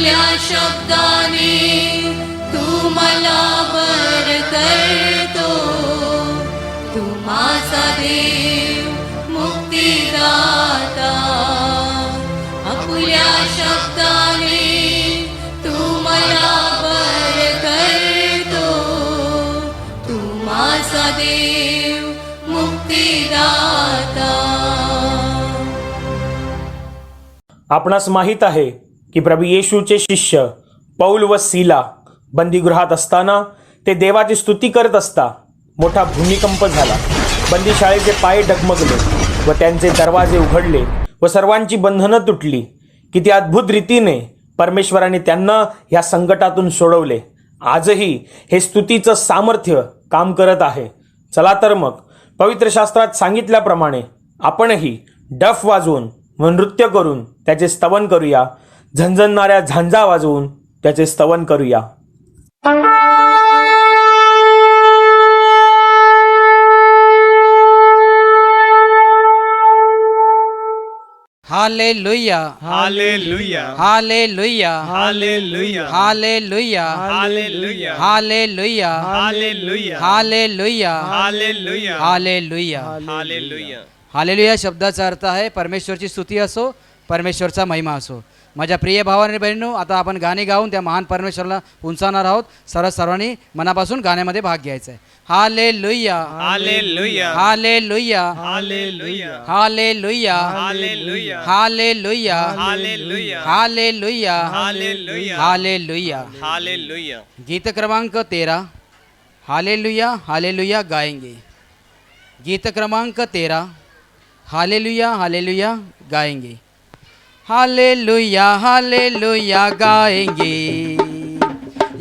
आपुल्या शब्दाने तू मला बर करतो, तू माझा देव मुक्तिदाता. आपुल्या शब्दाने तू मला बर करतो, तू माझा देव मुक्तिदाता. आपणास माहीत आहे की प्रभू येशूचे शिष्य पौल व सीला बंदीगृहात असताना ते देवाची स्तुती करत असता मोठा भूमिकंप झाला. बंदीशाळेचे पाय डगमगले व त्यांचे दरवाजे उघडले व सर्वांची बंधनं तुटली. किती अद्भुत रीतीने परमेश्वराने त्यांना ह्या संकटातून सोडवले. आजही हे स्तुतीचं सामर्थ्य काम करत आहे. चला तर मग पवित्र शास्त्रात सांगितल्याप्रमाणे आपणही डफ वाजवून व नृत्य करून त्याचे स्तवन करूया. झणझणणाऱ्या झांजा वाजवून त्याचे स्तवन करूया. Hallelujah hallelujah hallelujah hallelujah hallelujah hallelujah hallelujah hallelujah hallelujah hallelujah hallelujah hallelujah. Hallelujah शब्दाचा अर्थ आहे परमेश्वरची स्तुती असो, परमेश्वरचा महिमा असो. माझ्या प्रिय भावाने बहिणींनो, आता आपण गाणे गाऊन त्या महान परमेश्वराला पुंचावणार आहोत. सर्वांनी मनापासून गाण्यामध्ये भाग घ्यायचा आहे. Hallelujah hallelujah hallelujah hallelujah hallelujah hallelujah hallelujah hallelujah hallelujah hallelujah hallelujah. Hallelujah. गीत क्रमांक 13 हालेलुया हालेलुया गाएंगे. गीत क्रमांक 13 हालेलुया हालेलुया गाएंगे. हालेलुया हालेलुया गाएंगे,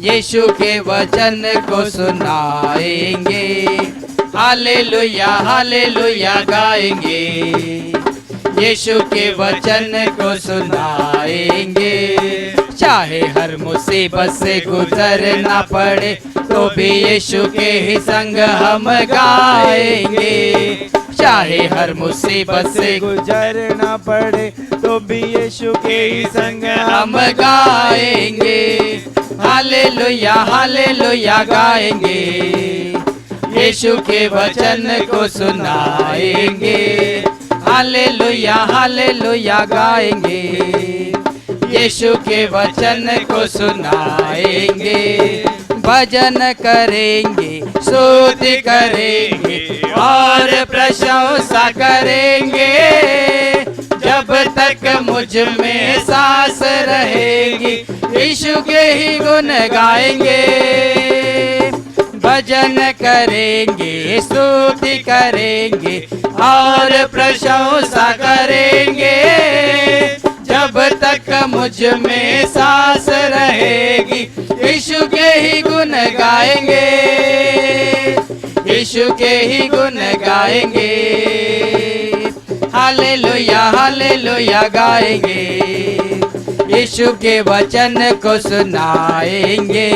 यीशु के वचन को सुनाएंगे. हालेलुया हालेलुया गाएंगे, यीशु के वचन को सुनाएंगे. चाहे हर मुसीबत से गुजरना पड़े तो भी यीशु के ही संग हम गाएंगे. चाहे हर मुसीबत से गुजरना पड़े तो भी यीशु के ही संग हम गाएंगे. हालेलुया हालेलुया गाएंगे, यीशु के वचन को सुनाएंगे. हालेलुया हालेलुया गाएंगे, यीशु के वचन को सुनाएंगे. भजन करेंगे, स्तुति करेंगे और प्रशंसा करेंगे. जब तक मुझ में सांस रहेगी, यीशु के ही गुण गाएंगे. भजन करेंगे, स्तुति करेंगे और प्रशंसा करेंगे. जब तक मुझ में सांस रहेगी, यीशु के ही गुण गाएंगे. यीशु के ही गुण गाएंगे. हालेलुया हालेलुया गाएंगे, यीशु के वचन को सुनाएंगे.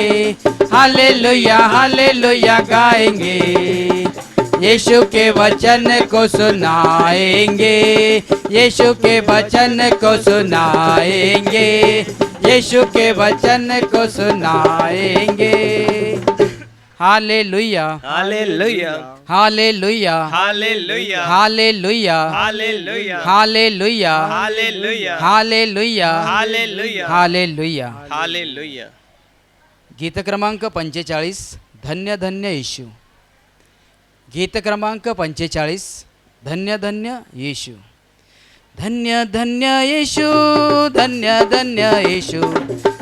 हालेलुया हालेलुया गाएंगे, यीशु के वचन को सुनाएंगे. यीशु के वचन को सुनाएंगे. यीशु के वचन को सुनाएंगे. Hallelujah hallelujah hallelujah hallelujah hallelujah hallelujah hallelujah hallelujah hallelujah hallelujah hallelujah. Hallelujah. गीत क्रमांक 45 धन्य धन्य येशू. गीत क्रमांक 45 धन्य धन्य येशू. धन्य धन्य येशू, धन्य धन्य येशू,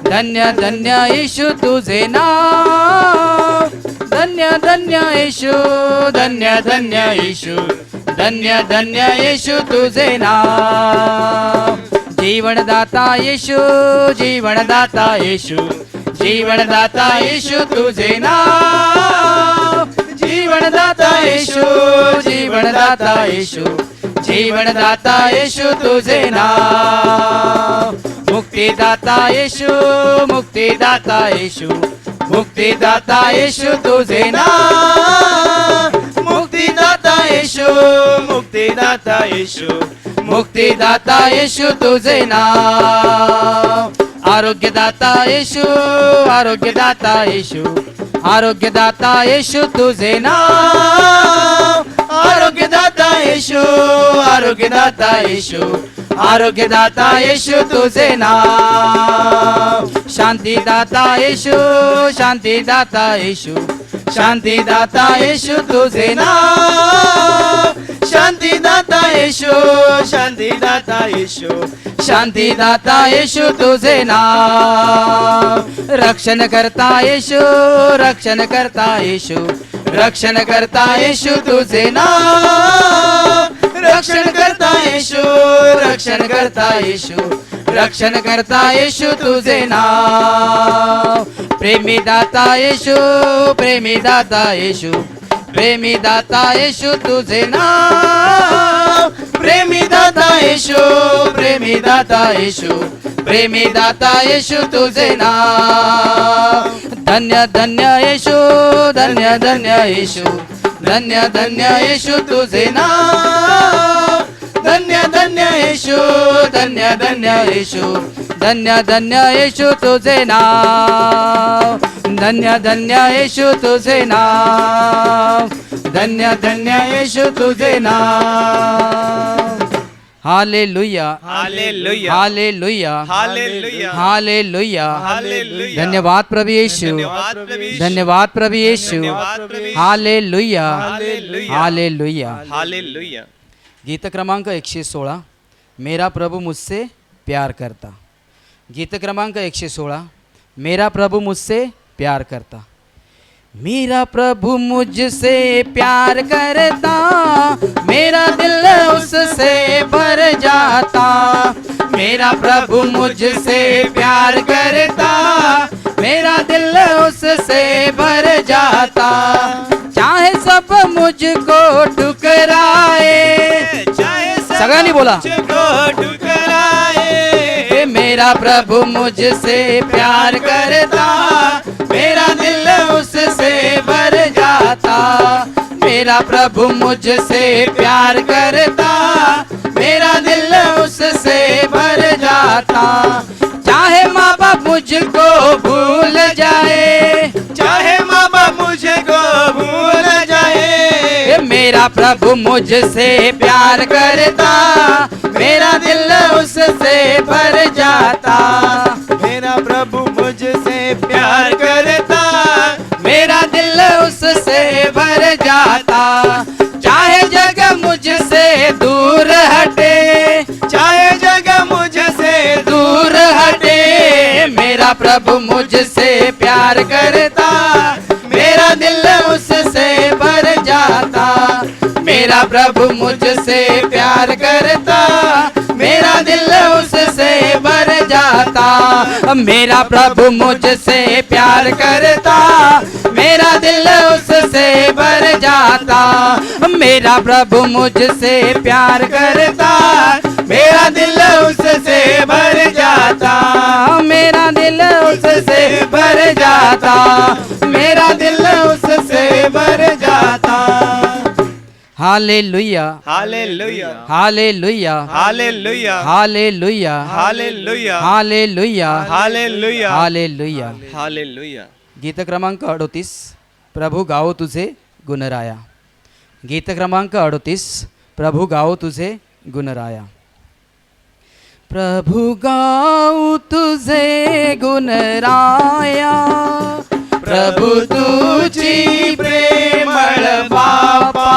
धन्य धन्य येशू तुझे नाव. धन्य धन्य येशू, धन्य धन्य येशू, धन्य धन्य येशू तुझे नाव. जीवनदाता येशू, जीवनदाता येशू, जीवनदाता येशू तुझे नाव. जीवनदाता येशू, जीवनदाता येशू, जीवनदाता येशू तुझे नाव. मुक्तिदाता येशू, मुक्तिदाता येशू, मुक्तिदाता येशू तुझे नाव. मुक्तिदाता येशू, मुक्तिदाता येशू, मुक्तिदाता येशू तुझे नाव. आरोग्यदाता येशू, आरोग्यदाता येशू, आरोग्यदाता येशू तुझे नाव, आरोग्यदाता येशू, आरोग्यदाता येशू, आरोग्यदाता येशू तुझे नाव, शांतीदाता येशू, शांतीदाता येशू, शांतीदाता येशू तुझे नाव, शांतीदाता येशू, शांतीदाता येशू, शांतीदाता येशू तुझे नाव, रक्षण करता येशू, रक्षण करता येशू, रक्षण करता येशू तुझे नाव, रक्षण करता येशू, रक्षण करता येशू, रक्षण करता येशू तुझे नाव, प्रेमी दाता येशू, प्रेमी दाता येशू, प्रेमी दाता येशू तुझे नाव, प्रेमी दाता येशू, प्रेमी दाता येशू, प्रेमी दाता येशू तुझे नाव, धन्य धन्य येशू, धन्य धन्य येशू, धन्य धन्य येशू तुझे नाव, धन्य धन्य येशू, धन्य धन्य येशू, धन्य धन्य येशू तुझे नाव, धन्य धन्य येशू तुझे नाव, धन्य धन्य येशू तुझे नाव. Hallelujah, hallelujah, hallelujah, hallelujah, hallelujah. Hallelujah. धन्यवाद प्रभु येशू, धन्यवाद प्रभु येशू. धन्यवाद प्रभु येशू. धन्यवाद प्रभु Yeshu. Hallelujah, hallelujah. Hallelujah. Hallelujah. गीत क्रमांक 116, मेरा प्रभु मुझसे प्यार करता. गीत क्रमांक 116, मेरा प्रभु मुझसे प्यार करता. मेरा प्रभु मुझसे प्यार करता, मेरा दिल उससे भर जाता, मेरा प्रभु मुझसे प्यार करता, मेरा दिल उससे भर जाता, चाहे सब मुझको ठुकराए, चाहे सब सगळ्यांनी बोला. मुझको ठुकराए, मेरा प्रभु मुझसे प्यार करता, मेरा दिल उससे भर जाता, मेरा प्रभु मुझसे प्यार करता, मेरा दिल उससे भर जाता, चाहे माँ बाप मुझको भूल जाए, चाहे माँ बाप मुझको भूल जाए, मेरा प्रभु मुझसे प्यार करता, मेरा दिल उससे भर जाता, मेरा प्रभु मुझसे प्यार करता, मेरा दिल उससे भर जाता, चाहे जगह मुझसे दूर हटे, चाहे जगह मुझसे दूर हटे, मेरा प्रभु मुझसे प्यार करता, मेरा दिल उससे भर जाता, मेरा प्रभु मुझसे प्यार करता, मेरा दिल उससे भर जाता, मेरा प्रभु मुझसे प्यार करता, मेरा दिल उससे भर जाता, मेरा प्रभु मुझसे प्यार करता, मेरा दिल उससे भर जाता, मेरा दिल उससे भर जाता, मेरा दिल उससे भर जाता. Hallelujah, hallelujah, hallelujah, hallelujah, hallelujah, hallelujah, hallelujah, hallelujah, hallelujah. Hallelujah. गीत क्रमांक 38, प्रभू गाओ तुझे गुणराया. गीत क्रमांक 38, प्रभू गाओ तुझे गुणराया. प्रभू गाओ तुझे गुणराया, प्रभु तुझी प्रेमळ बापा,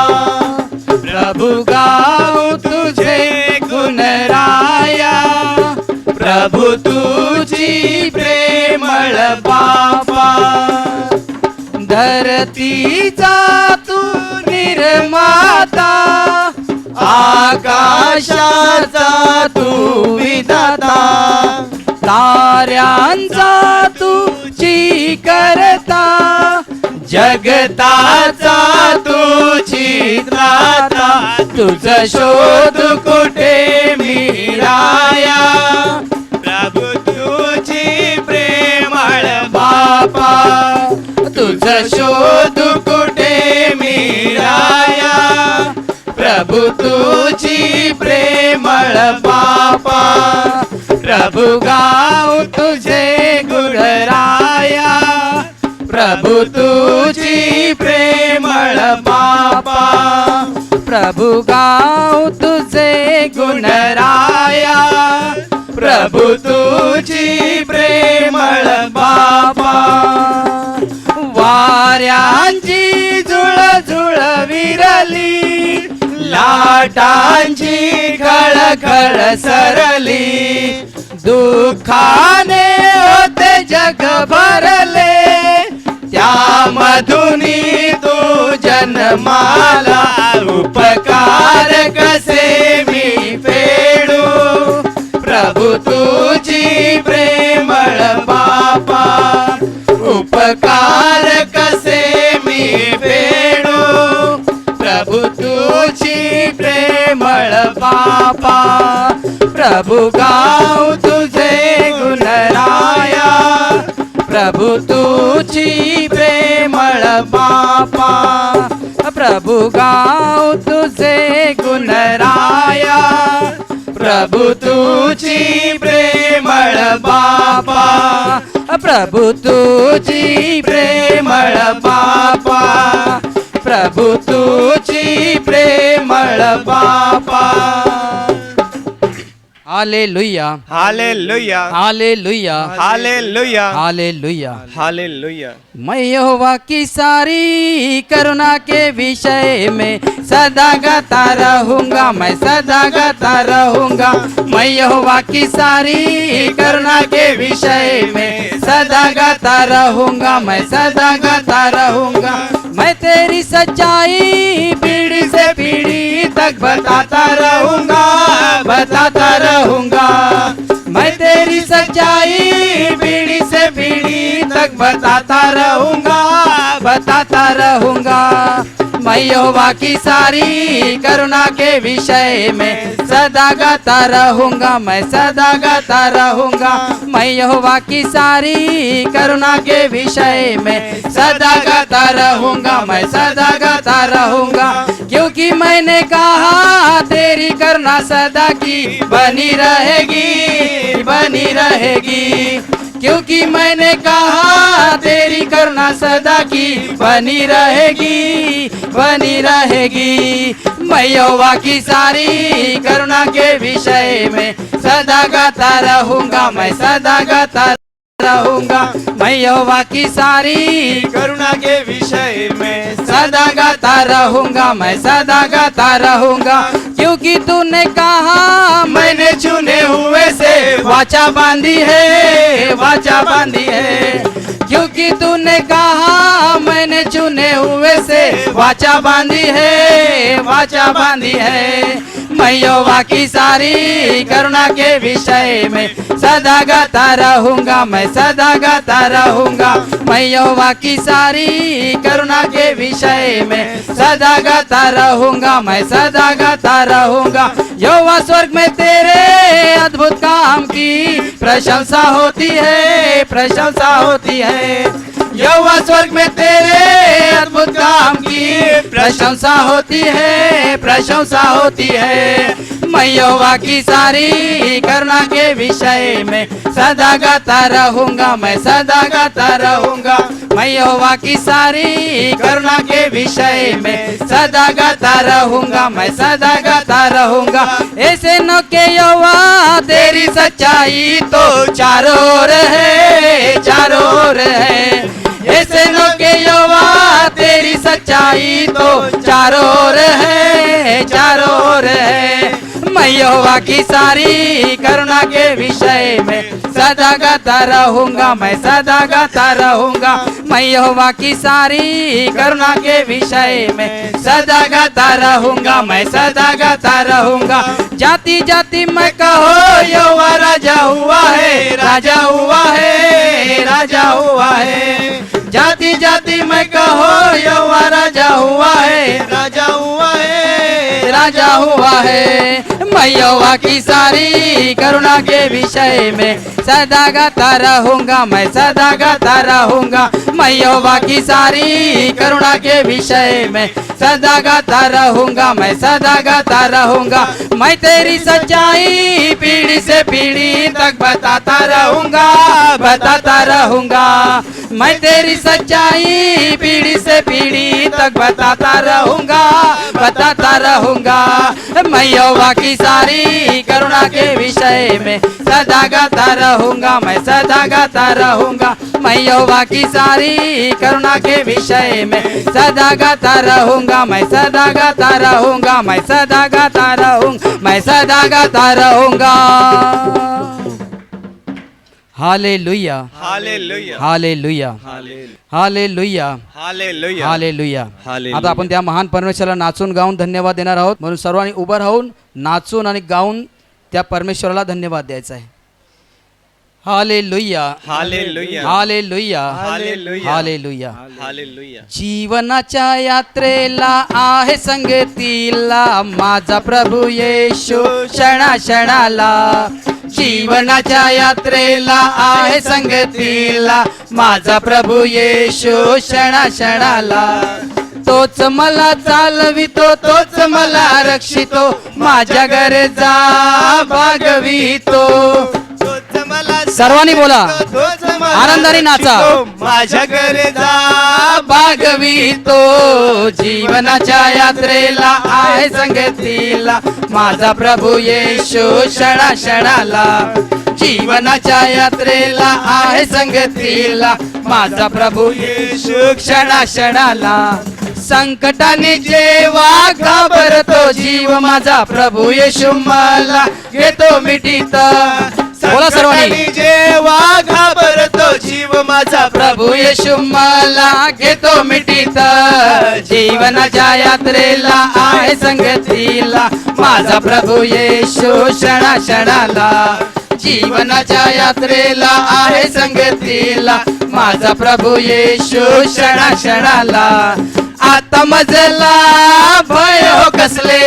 प्रभु गाओ तुझे गुणराया, प्रभु तुझी प्रेमळ बापा, धरतीचा तू निर्माता, आकाशाचा तू विधाता, ताऱ्यांचा तू करता, जगताचा तू चित्राता, तुझ शोध कुठे मिळाया, प्रभु तुझी प्रेमळ बापा, तुझ शोध कुठे मिळाया, प्रभु तुझी प्रेमळ बापा, प्रभु गाऊ तुझे प्रभु गाऊं तुझे गुणराया, प्रभु तुझी प्रेमळ बापा. वाऱ्यांची झुळझुळ विरली, लाटांची खळखळ सरली, दुःखाने होते जग भरले, त्यामधुनी तू जन्माला. उपकार कसे मी फेडू, प्रभु तुझी प्रेमळ बापा. उपकार कसे मी फेडू, प्रभु तुझी प्रेमळ बापा. प्रभु गाऊं तुझे गुणराया, प्रभु तुझी प्रेमळ बापा. प्रभु गाऊं तुझे गुणराया, प्रभु तुझी प्रेमळ बापा. प्रभु तुझी प्रेमळ बापा. प्रभु तुझी प्रेमळ बापा. Hallelujah, hallelujah, hallelujah, hallelujah, hallelujah. Hallelujah. मैं यहोवा की सारी करुणा के विषय में सदा गाता रहूंगा, मैं सदा गाता रहूंगा. मैं यहोवा की सारी करुणा के विषय में सदा गाता रहूंगा, मैं सदा गाता रहूंगा. मैं तेरी सच्चाई पीढ़ी से पीढ़ी तक बताता रहूंगा, बताता रहूंगा. मैं तेरी सच्चाई पीढ़ी से पीढ़ी तक बताता रहूंगा, बताता रहूंगा. मैं यहोवा की सारी करुणा के विषय में सदा गाता रहूंगा, मैं सदा गाता रहूंगा. मैं यहोवा की सारी करुणा के विषय में सदा गाता रहूंगा, मैं सदा गाता रहूंगा. क्योंकि मैंने कहा तेरी करुणा सदा की बनी रहेगी, बनी रहेगी. क्योंकि मैंने कहा तेरी करुणा सदा की बनी रहेगी, बनी रहेगी. मैं यहोवा की सारी करुणा के विषय में सदा गाता रहूंगा, मैं सदा गाता रहूंगा. मैं यहोवा की सारी करुणा के विषय में सदा गाता रहूंगा, मैं सदा गाता रहूंगा. क्योंकि तूने कहा मैंने चुने हुए से वाचा बांधी है, वाचा बांधी है. क्योंकि तूने कहा मैंने चुने हुए से वाचा बांधी है, वाचा बांधी है. मैं यहोवा की सारी करुणा के विषय में सदा गाता रहूंगा, मैं सदा गाता रहूंगा. मैं यहोवा की सारी करुणा के विषय में सदा गाता रहूंगा, मैं सदा गाता रहूंगा. यहोवा स्वर्ग में तेरे अद्भुत काम की प्रशंसा होती है, प्रशंसा होती है. यहोवा स्वर्ग में तेरे अद्भुत काम की प्रशंसा होती है, प्रशंसा होती है. मैं यहोवा की सारी करुणा के विषय में सदा गाता रहूंगा, मैं सदा गाता रहूंगा. मैं यहोवा की सारी करुणा के विषय में सदा गाता रहूंगा, मैं सदा गाता रहूंगा. ऐसे न के यहोवा तेरी सच्चाई तो चारों ओर है, चारों ओर है. ऐसे न के यहोवा तेरी सच्चाई तो चारों ओर है, चारों ओर है. मैं यहोवा की सारी करुणा के विषय में सदा गाता रहूंगा, मैं सदा गाता रहूंगा. मैं यहोवा की सारी करुणा के विषय में सदा गाता रहूंगा, मैं सदा गाता रहूंगा. जाति जाति मैं कहो यहोवा राजा हुआ है, राजा हुआ है, राजा हुआ है. जाति जाति मैं कहो यहोवा राजा हुआ है, राजा हुआ है, राजा हुआ है. मैं यहोवा की सारी करुणा के विषय में सदा गाता रहूंगा, मैं सदा गाता रहूंगा. मैं यहोवा की सारी करुणा के विषय में सदा गाता रहूंगा, मैं सदा गाता रहूंगा. मैं तेरी सच्चाई पीढ़ी से पीढ़ी तक बताता रहूंगा, बताता रहूंगा. मैं तेरी सच्चाई पीढ़ी से पीढ़ी तक बताता रहूंगा, बताता रहूंगा। मैं यहोवा की सारी करुणा के विषय में सदा गाता रहूंगा, मैं सदा गाता रहूंगा। मैं यहोवा की सारी करुणा के विषय में सदा गाता रहूंगा, मैं सदा गाता रहूंगा, मैं सदा गाता रहूंगा, मैं सदा गाता रहूंगा। Hallelujah, hallelujah, hallelujah, hallelujah, hallelujah, hallelujah. Hallelujah. आता आपण त्या महान परमेश्वराला नाचून गाऊन धन्यवाद देणार आहोत, म्हणून सर्वांनी उभं राहून नाचून आणि गाऊन त्या परमेश्वराला धन्यवाद द्यायचा आहे. Hallelujah, hallelujah, hallelujah, hallelujah, hallelujah. Hallelujah. जीवनाच्या यात्रेला आहे संगतीला माझा प्रभू येशू क्षणा क्षणाला. जीवनाच्या यात्रेला आहे संगतीला माझा प्रभू येशू क्षणा क्षणाला. तोच मला चालवितो, तोच मला रक्षितो, माझ्या गरजा भागवितो. सर्वांनी बोला, आनंदाने नाचा. माझ्या गरजा भागवितो. जीवनाच्या यात्रेला आहे संगतीला माझा प्रभू येशू क्षणा क्षणाला. जीवनाच्या यात्रेला आहे संगतीला माझा प्रभू येशू क्षणा क्षणाला. संकटाने जेव्हा घाबरतो जीव माझा प्रभू येशू मला घेतो मिठीत. बोला सर्वांनी, जेव्हा घाबरतो जीव माझा प्रभू येशू मला घेतो मिठीत. जीवनाच्या यात्रेला आहे संगतीला माझा प्रभू येशू क्षणा क्षणाला. जीवनाच्या यात्रेला आहे संगतीला माझा प्रभू येशू क्षणा क्षणाला. आता मजला भय हो कसले,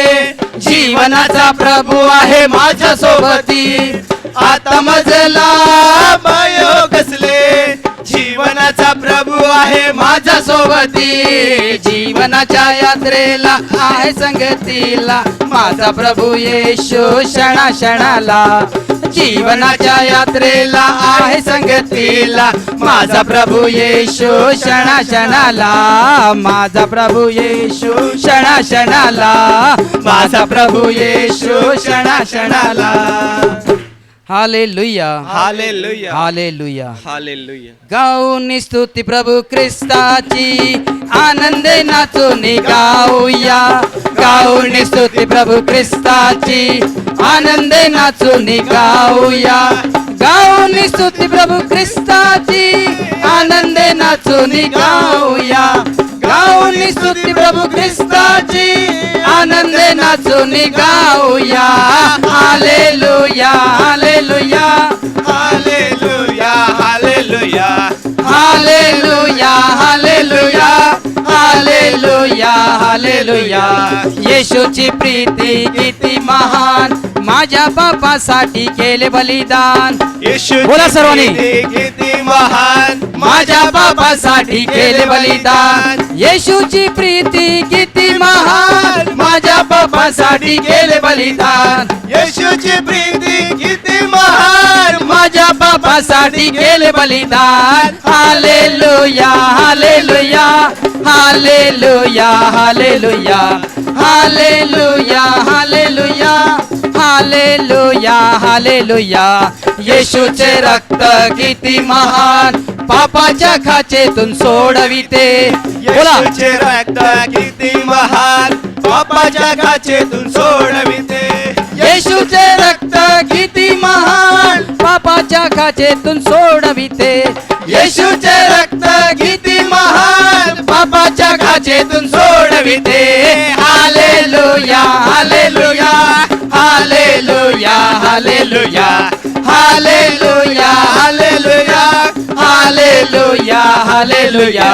जीवनाचा प्रभू आहे माझ्या सोबती. आता मजला भय कसले, जीवनाचा प्रभू आहे माझ्या सोबती. जीवनाच्या यात्रेला आहे संगतीला माझा प्रभू येशू क्षणा क्षणाला. जीवनाच्या यात्रेला आहे संगतीला माझा प्रभू येशू क्षणा क्षणाला. माझा प्रभू येशू क्षणा क्षणाला. माझा प्रभू येशू क्षणा क्षणाला. Hallelujah, hallelujah, hallelujah. हालेलुया. गाऊन स्तुती प्रभू ख्रिस्ताची आनंदे नाचून गाऊया. गाऊन स्तुती प्रभू ख्रिस्ताची आनंदे नाचून गाऊया. गाऊन स्तुती प्रभू ख्रिस्ताची आनंदे नाचून गाऊया. गाऊन स्तुती प्रभू ख्रिस्ताची आनंदे नाचून गाऊया. Hallelujah, hallelujah, hallelujah, hallelujah, hallelujah, hallelujah, hallelujah, hallelujah. येशूची प्रीती किती महान, माझ्या बापासाठी केले बलिदान. येशूची बोला सर्वांनी, प्रीती किती महान, माझ्या बापासाठी केले बलिदान. येशूची प्रीती किती महान, माझ्या बापासाठी केले बलिदान. येशूची प्रीती किती महान, माझ्या बापासाठी केले बलिदान. Hallelujah, hallelujah, hallelujah, hallelujah, hallelujah, hallelujah, hallelujah, hallelujah. येशूचे रक्त किती महान, पापाच्या खाचेतून सोडविते. बोला, येशूचे रक्त किती महान, पापाच्या खाचेतून सोडविते. येशूचे रक्त किती महान, पापाच्या खाचेतून सोडविते. येशूचे रक्त किती महान, पापाच्या खाचेतून सोडविते. Hallelujah, hallelujah, hallelujah, hallelujah, hallelujah, hallelujah, hallelujah, hallelujah.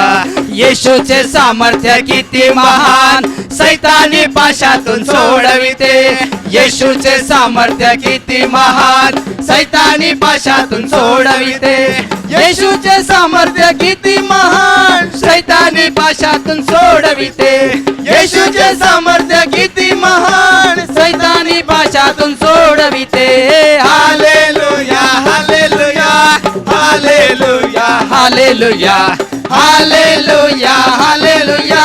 येशूचे सामर्थ्य किती महान, सैतानी पाशातून सोडविते. येशूचे सामर्थ्य किती महान, सैतानी पाशातून सोडविते. येशूचे सामर्थ्य किती महान, सैतानी पाशातून सोडविते. येशूचे सामर्थ्य किती महान, सैतानी पाशातून सोडविते. Hallelujah, hallelujah, hallelujah, hallelujah, hallelujah, hallelujah, hallelujah,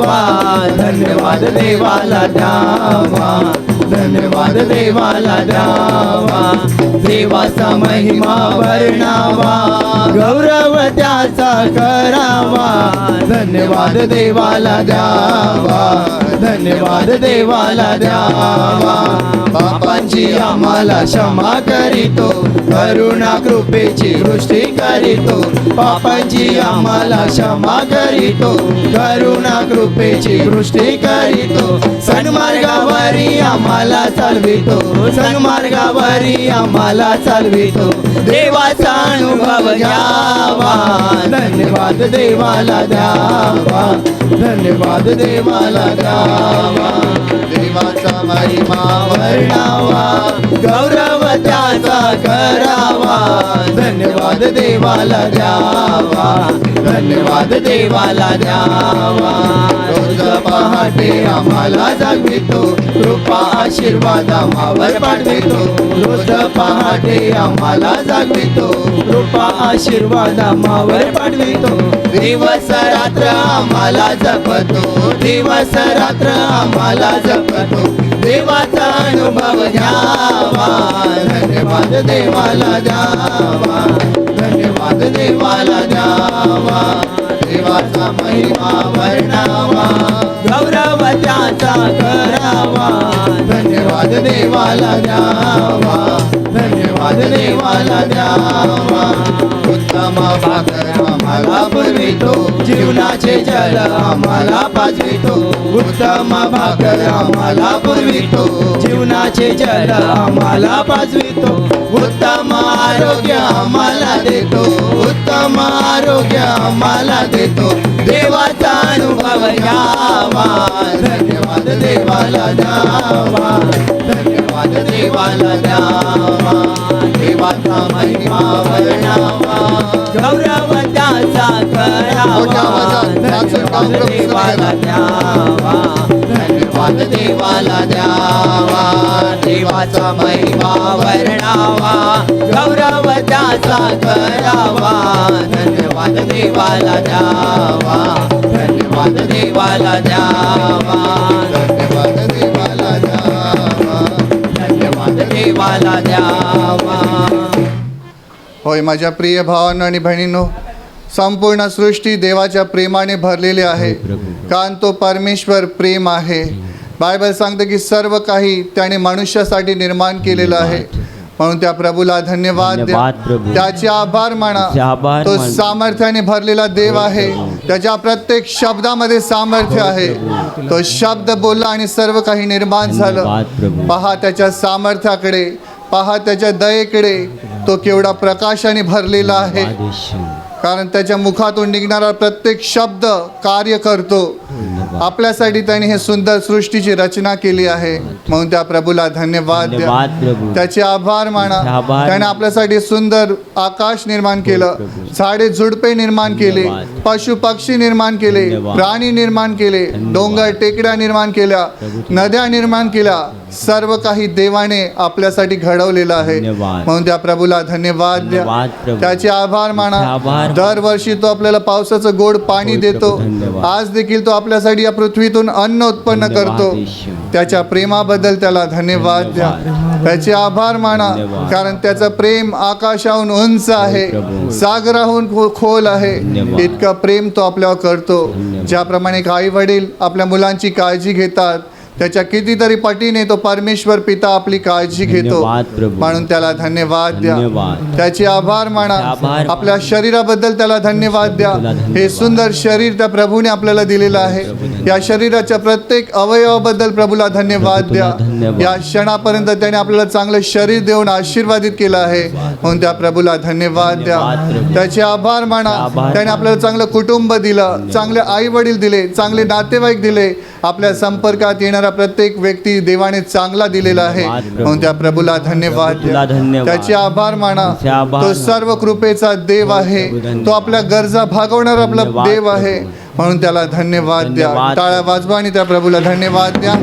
द्यावा, धन्यवाद देवाला द्यावा, धन्यवाद देवाला द्यावा, देवाचा महिमा वर्णावा, गौरव त्याचा करावा, धन्यवाद देवाला द्यावा, धन्यवाद देवाला द्यावा, पापांची आम्हाला क्षमा करीतो, करुणा कृपेची वृष्टी करीतो, पापांची आम्हाला क्षमा करीतो, करुणा कृपेची वृष्टी करीतो, सन्मार्गावरी आम्हाला चालवितो, सन्मार्गावरी आम्हाला चालवितो, देवाचा अनुभव घ्यावा, धन्यवाद देवाला द्यावा, धन्यवाद देवाला द्यावा, देवाचा महिमा वर्णावा, गौरव त्याचा करावा, धन्यवाद देवाला द्यावा, धन्यवाद देवाला द्यावा, रोज पहाटे आम्हाला जागवितो, कृपा आशीर्वाद आम्हावर पाठवितो, रोज पहाटे आम्हाला जागवितो, कृपा आशीर्वाद आम्हावर पाठवितो, दिवस रात्र आम्हाला जपतो, दिवस रात्र आम्हाला जपतो, देवाचा अनुभव घ्यावा, धन्यवाद देवाला द्यावा, धन्यवाद देवाला द्यावा, देवाचा महिमा वर्णावा, गौरव त्याचा करावा, धन्यवाद देवाला द्यावा, धन्यवाद देवाला द्यावा, उत्तम भाकर आम्हाला पुरवितो, जीवनाचे जल आम्हाला पाजवितो, उत्तम भाकर आम्हाला पुरवितो, जीवनाचे जल आम्हाला पाजवितो, उत्तम आरोग्य आम्हाला देतो, उत्तम आरोग्य आम्हाला देतो, देवाचा अनुभव घ्यावा, धन्यवाद देवाला द्यावा, धन्यवाद देवाला द्यावा, देवाचा महिमा वर्णावा, गौरव त्याचा करावा, धन्यवाद देवाला द्यावा, धन्यवाद देवाला द्यावा, देवाचा महिमा वर्णावा, गौरव त्याचा करावा, धन्यवाद देवाला द्यावा, धन्यवाद देवाला द्यावा, धन्यवाद देवाला द्यावा, धन्यवाद देवाला द्यावा. होय माझ्या प्रिय भावांनो आणि बहिणींनो, संपूर्ण सृष्टी देवाच्या प्रेमाने भरलेली आहे, कारण तो परमेश्वर प्रेम आहे. बायबल सांगते की सर्व काही त्याने मनुष्यासाठी निर्माण केलेलं आहे, म्हणून त्या प्रभूला धन्यवाद द्या, धन्यवाद प्रभू. त्याचे आभार माना. आभार तो माना. सामर्थ्याने भरलेला देव आहे, त्याच्या प्रत्येक शब्दामध्ये सामर्थ्य आहे. तो शब्द बोलला आणि सर्व काही निर्माण धन्यवाद झालं. प्रभू. पहा त्याच्या सामर्थ्याकडे, पहा त्याच्या दयेकडे, तो केवढा प्रकाशाने भरलेला आहे, कारण त्याच्या मुखातून निघणारा प्रत्येक शब्द कार्य करतो. आपल्यासाठी त्याने हे सुंदर सृष्टीची रचना केली आहे, म्हणून त्या प्रभूला धन्यवाद धन्यवाद द्या, प्रभू. त्याचे आभार माना. आभार. त्याने आपल्यासाठी सुंदर आकाश निर्माण केलं, झाडे झुडपे निर्माण केले, धन्यवाद. पशु पक्षी निर्माण केले, धन्यवाद. प्राणी निर्माण केले, धन्यवाद. डोंगर टेकड्या निर्माण केल्या, नद्या निर्माण केल्या. सर्व काही देवाने आपल्यासाठी घडवलेलं आहे, धन्यवाद. म्हणून त्या प्रभूला धन्यवाद द्या, धन्यवाद प्रभू. त्याचे आभार माना. आभार. दरवर्षी तो आपल्याला पावसाचं गोड पाणी होय देतो. प्रभू, धन्यवाद. आज देखील तो आपल्यासाठी या पृथ्वीतून अन्न उत्पन्न धन्यवाद करतो. येशू. त्याच्या प्रेमाबद्दल त्याला धन्यवाद द्या, त्याचे आभार माना, धन्यवाद. कारण त्याचं प्रेम आकाशाहून उंच आहे, प्रभू. सागराहून खोल आहे. धन्यवाद. इतकं प्रेम तो आपल्यावर करतो. धन्यवाद. ज्याप्रमाणे आई वडील आपल्या मुलांची काळजी घेतात, त्याच्या कितीतरी पटीने तो परमेश्वर पिता आपली काळजी घेतो, धन्यवाद प्रभू. म्हणून त्याला धन्यवाद द्या, धन्यवाद. त्याचे आभार माना. आभार. आपल्या शरीराबद्दल त्याला धन्यवाद द्या. तुला धन्यवाद. हे सुंदर शरीर त्या प्रभूने आपल्याला दिलेलं आहे. या शरीराच्या प्रत्येक अवयवाबद्दल प्रभूला धन्यवाद प्रभू, द्या. तुला धन्यवाद. या क्षणापर्यंत त्याने आपल्याला चांगलं शरीर देऊन आशीर्वादित केलं आहे, म्हणून त्या प्रभूला धन्यवाद द्या, धन्यवाद प्रभू. त्याचे आभार माना. आभार. त्याने आपल्याला चांगलं कुटुंब दिलं, चांगले आई वडील दिले, चांगले नातेवाईक दिले. आपल्या संपर्कात येणारा प्रत्येक व्यक्ती देवाने चांगला दिलेला आहे, धन्यवाद प्रभू. म्हणून त्या प्रभूला धन्यवाद तुला द्या, धन्यवाद. त्याचे आभार माना. त्याचे आभार तो माना. सर्व कृपेचा देव आहे, प्रभू, धन्यवाद. तो आपल्या गरजा भागवणारा आपला धन्यवाद देव आहे, प्रभू. म्हणून त्याला धन्यवाद द्या. धन्यवाद. टाळ्या वाजवा आणि त्या प्रभूला धन्यवाद द्या.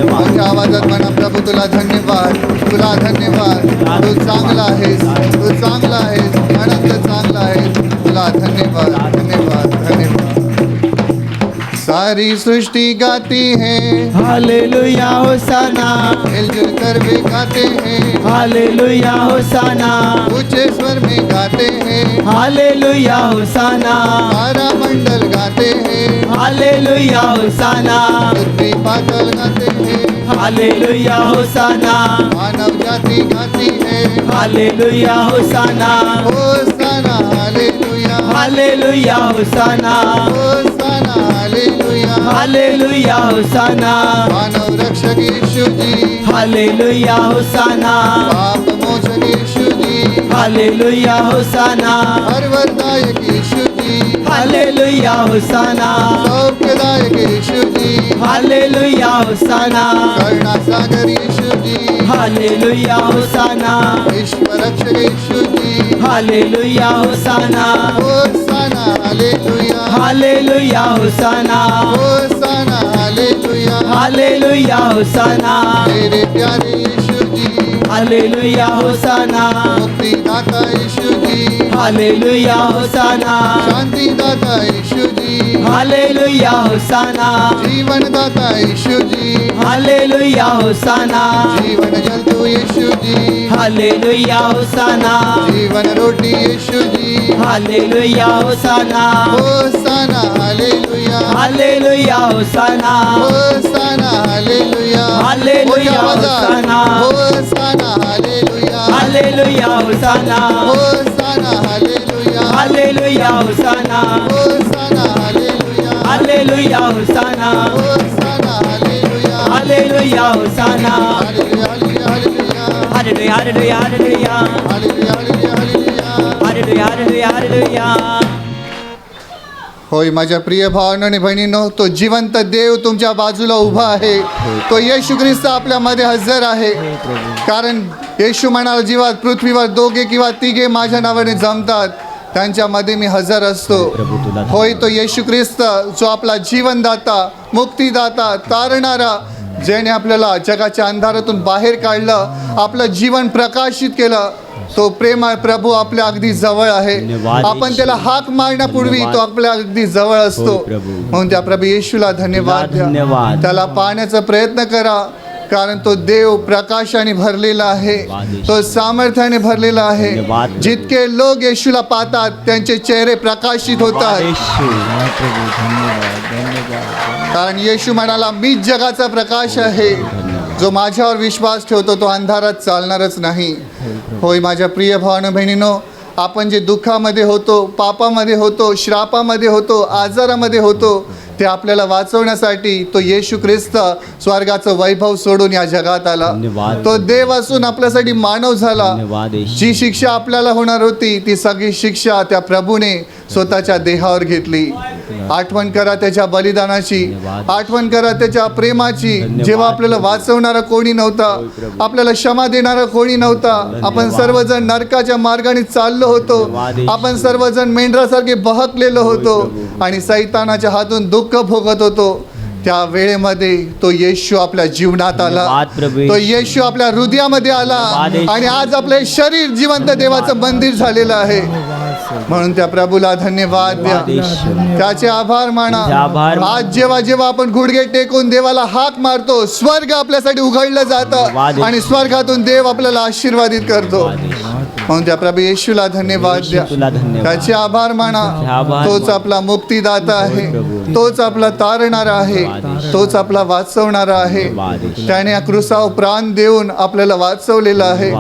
मोठ्या आवाजात म्हणा, प्रभू तुला धन्यवाद, तुला धन्यवाद. तू चांगला आहेस, तू चांगला आहेस, अनंत चांगला आहेस. तुला धन्यवाद, धन्यवाद, धन्यवाद. सारी सृष्टि गाती है, हालेलुया होसाना, मिलजुल कर वे गाते हैं, हालेलुया होसाना, ऊंचे स्वर में गाते हैं, हालेलुया होसाना, तारा मंडल गाते हैं, हालेलुया होसाना, पृथ्वी पाताल गाते हैं, हालेलुया होसाना, मानव जाति गाती है, hallelujah hosanna, hosanna hallelujah, hallelujah hosanna, hosanna hallelujah, hallelujah hosanna, मानव रक्षक यीशु जी, हालेलुया होसाना, पाप मोचक यीशु जी, हालेलुया होसाना, हर वरदायक यीशु जी, हालेलुया होसाना, सौख्यदायक यीशु जी, हालेलुया होसाना, करुणा सागर यीशु जी, हालेलुया होसाना, विश्व रक्षक Yishu ji, hallelujah hosanna, hosanna hallelujah, hallelujah hosanna, hosanna hallelujah, hallelujah hosanna, तेरे प्यारे यीशु जी, हालेलुया होसाना, मुक्तिदाता यीशु जी, हालेलुया होसाना, शांतिदाता यीशु जी, हालेलुया होसाना, जीवनदाता यीशु जी, हालेलुया होसाना, जीवन जल तू यीशु जी, हालेलुया होसाना, जीवन रोटी Yishu ji, hallelujah hosanna, hosanna hallelujah, hallelujah hosanna, hosanna hallelujah, hallelujah hosanna, hosanna hallelujah, hallelujah hosanna, hosanna hallelujah, hallelujah hosanna, hosanna hallelujah, hallelujah hosanna, hosanna hallelujah, hallelujah hosanna, hallelujah hallelujah, hallelujah hallelujah hallelujah, hallelujah hallelujah, hallelujah hallelujah hallelujah. होय माझ्या प्रिय भावांनो आणि बहिणींनो, तो जिवंत देव तुमच्या बाजूला उभा आहे. तो येशू ख्रिस्त आपल्यामध्ये हजर आहे. कारण येशू म्हणाला, जेव्हा पृथ्वीवर दोघे किंवा तिघे माझ्या नावाने जमतात त्यांच्यामध्ये मी हजर असतो. होय तो येशू ख्रिस्त जो आपला जीवनदाता, मुक्तीदाता, तारणारा, ज्याने आपल्याला जगाच्या अंधारातून बाहेर काढलं, आपलं जीवन प्रकाशित केलं, तो प्रेमळ प्रभू आपल्या अगदी जवळ आहे. आपण त्याला हाक मारण्यापूर्वी तो आपल्या अगदी जवळ असतो. म्हणून त्या प्रभू येशूला धन्यवाद द्या. त्याला पाहण्याचा प्रयत्न करा, कारण तो देव प्रकाशाने भरलेला आहे, तो सामर्थ्याने भरलेला आहे. जितके लोक येशूला पाहतात त्यांचे चेहरे प्रकाशित होतात. कारण येशू म्हणाला, मीच जगाचा प्रकाश आहे. जो माझ्यावर विश्वास ठेवतो तो अंधारात चालणारच नाही. होय माझ्या प्रिय भावांनो बहिणींनो, आपण जे दुःखामध्ये होतो, पापामध्ये होतो, श्रापामध्ये होतो, आजारामध्ये होतो, ते आपल्याला वाचवण्यासाठी तो येशू ख्रिस्त स्वर्गाचं वैभव सोडून या जगात आला. तो देव असून आपल्यासाठी मानव झाला. जी शिक्षा आपल्याला होणार होती ती सगळी शिक्षा त्या प्रभूने स्वतःच्या देहावर घेतली. आठवण करा त्याच्या बलिदानाची, आठवण करा त्याच्या प्रेमाची. जेव्हा आपल्याला वाचवणारा कोणी नव्हता, आपल्याला क्षमा देणारा कोणी नव्हता, आपण सर्वजण नरकाच्या मार्गाने चाललो होतो, आपण सर्वजण मेंढरासारखे बहकलेलो होतो आणि सैतानाच्या हातून दुःख भोगत होतो. त्या वेळेमध्ये तो येशू आपल्या जीवनात आला, तो येशू आपल्या हृदयामध्ये आला आणि आज आपले शरीर जिवंत देवाचं मंदिर झालेलं आहे. म्हणून त्या प्रभूला धन्यवाद द्या, त्याचे आभार माना. आज जेव्हा जेव्हा आपण गुडघे टेकून देवाला हाक मारतो, स्वर्ग आपल्यासाठी उघडलं जातं आणि स्वर्गातून देव आपल्याला आशीर्वादित करतो. म्हणून त्या प्रभू येशूला धन्यवाद द्या, त्याचे आभार माना. तोच आपला मुक्तीदाता आहे, तोच आपला तारणारा आहे, तोच आपला वाचवणारा आहे. त्याने या क्रूसावर प्राण देऊन आपल्याला वाचवलेलं आहे.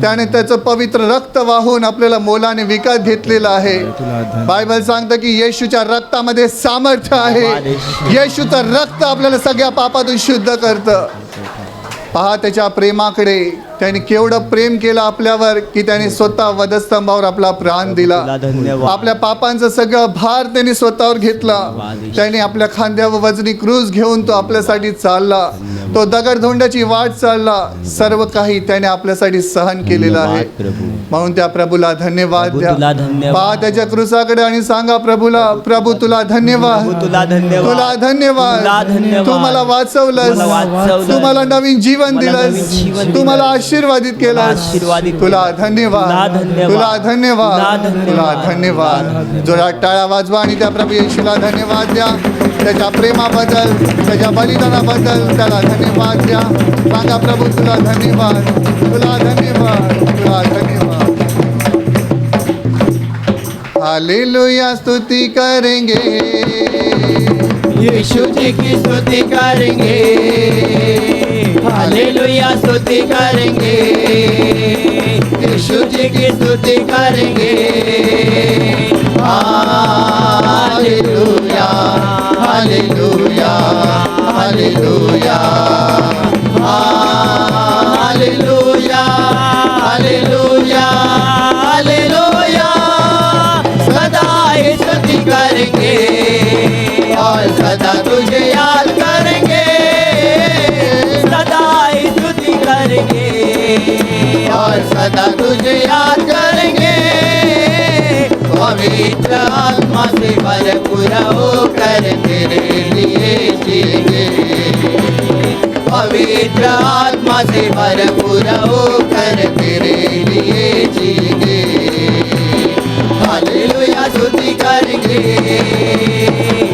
त्याने त्याचं पवित्र रक्त वाहून आपल्याला मोलाने विकत घेतलेलं आहे. बायबल सांगतं की येशूच्या रक्तामध्ये सामर्थ्य आहे. येशूचं रक्त आपल्याला सगळ्या पापातून शुद्ध करतं. पहा त्याच्या प्रेमाकडे, त्याने केवढं प्रेम केलं आपल्यावर की त्याने स्वतः वधस्तंभावर आपला प्राण दिला. आपल्या पापांचा सगळं भार त्याने स्वतःवर घेतला. त्याने आपल्या खांद्यावर वजनी क्रूज घेऊन तो आपल्यासाठी चालला. तो दगडधोंड्याची वाट चालला. सर्व काही त्याने आपल्यासाठी सहन केलेलं आहे. म्हणून त्या प्रभूला धन्यवाद द्या. पहा त्याच्या क्रूसाकडे आणि सांगा प्रभूला, प्रभू तुला धन्यवाद, तुला धन्यवाद. तू मला वाचवलंस, तू मला नवीन जीवन दिलंस, तू मला आशीर्वादित केलास. तुला धन्यवाद, तुला धन्यवाद, तुला धन्यवाद. जोरात टाळ्या वाजवा आणि त्या प्रभू येशूला धन्यवाद द्या. त्याच्या प्रेमाबद्दल, त्याच्या बलिदानाबद्दल त्याला धन्यवाद द्या. सांगा प्रभू तुला धन्यवाद, तुला धन्यवाद, तुला धन्यवाद. हालेलुया स्तुति करेंगे, यीशु जी की स्तुति करेंगे, हालेलुया स्तुति करेंगे, यीशु जी की स्तुति करेंगे, hallelujah, hallelujah, hallelujah, hallelujah, hallelujah, hallelujah, सदा ही स्तुति करेंगे और सदा तुझे याद करेंगे, सदा ही स्तुति करेंगे और सदा तुझे याद करेंगे, पवित्र आत्मा से भरपूर होकर तेरे लिए जिएंगे, पवित्र आत्मा से भरपूर होकर तेरे लिए जिएंगे, हालेलुया स्तुति करेंगे,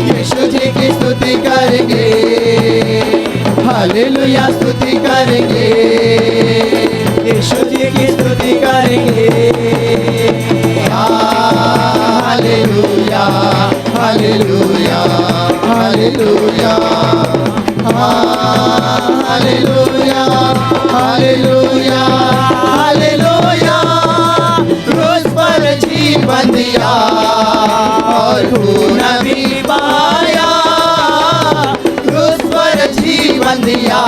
यीशु जी की स्तुति करेंगे, हालेलुया स्तुति करेंगे, यीशु जी की स्तुति करेंगे, hallelujah, hallelujah, hallelujah, hallelujah, hallelujah, hallelujah, क्रूस पर जीवन दिया और खून भी बहाया, क्रूस पर जीवन दिया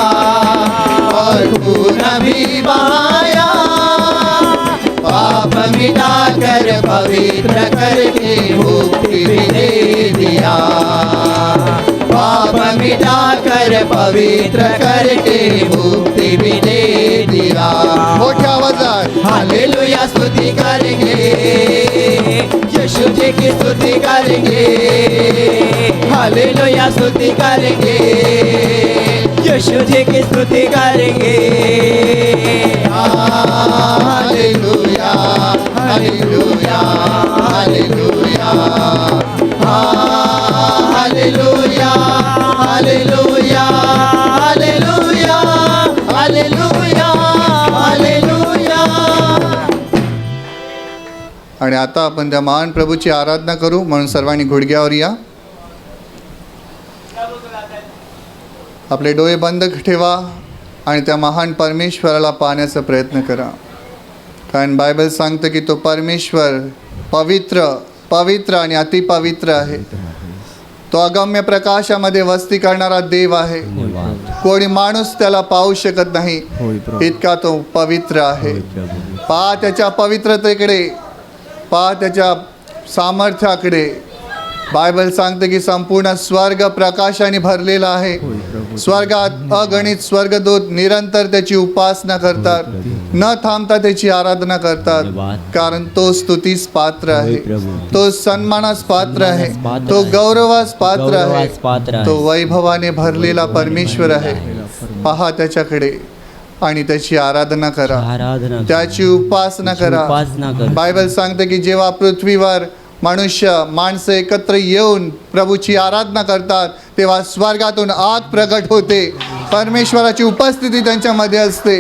और खून भी बहाया, पाप मिटा कर पवित्र करके मुक्ति भी दे दिया, पाप मिटा कर पवित्र करके मुक्ति भी दे दिया, मोठ्या आवाजात हालेलुया स्तुति करेंगे, यीशु जी की स्तुति करेंगे, हालेलुया स्तुति करेंगे, यीशु जी की स्तुति करेंगे, hallelujah, hallelujah, hallelujah, hallelujah, hallelujah, hallelujah, hallelujah, hallelujah. आणि आता आपण त्या महान प्रभूची आराधना करू. म्हणून सर्वांनी गुडघ्यावर या. आपले डोळे बंद ठेवा आणि त्या महान परमेश्वराला पाहण्याचा प्रयत्न करा. कारण बायबल सांगतं की तो परमेश्वर पवित्र, पवित्र आणि अतिपवित्र आहे. तो अगम्य प्रकाशामध्ये वस्ती करणारा देव आहे. कोणी माणूस त्याला पाहू शकत नाही, इतका तो पवित्र आहे. पहा त्याच्या पवित्रतेकडे, पहा त्याच्या सामर्थ्याकडे. बायबल सांगते की संपूर्ण स्वर्ग प्रकाशाने भरलेला आहे. स्वर्गात अगणित स्वर्गदूत निरंतर त्याची उपासना करतात, न थांबता त्याची आराधना करतात. कारण तो स्तुतीस पात्र आहे, तो सन्मानास पात्र आहे, तो गौरवास पात्र आहे, तो वैभवाने भरलेला परमेश्वर आहे. पहा त्याच्याकडे आणि त्याची आराधना करा, त्याची उपासना करा. बायबल सांगते की जेव्हा पृथ्वीवर माणसं एकत्र येऊन प्रभूची आराधना करतात, तेव्हा स्वर्गातून आग प्रगट होते, परमेश्वराची उपस्थिती त्यांच्यामध्ये असते.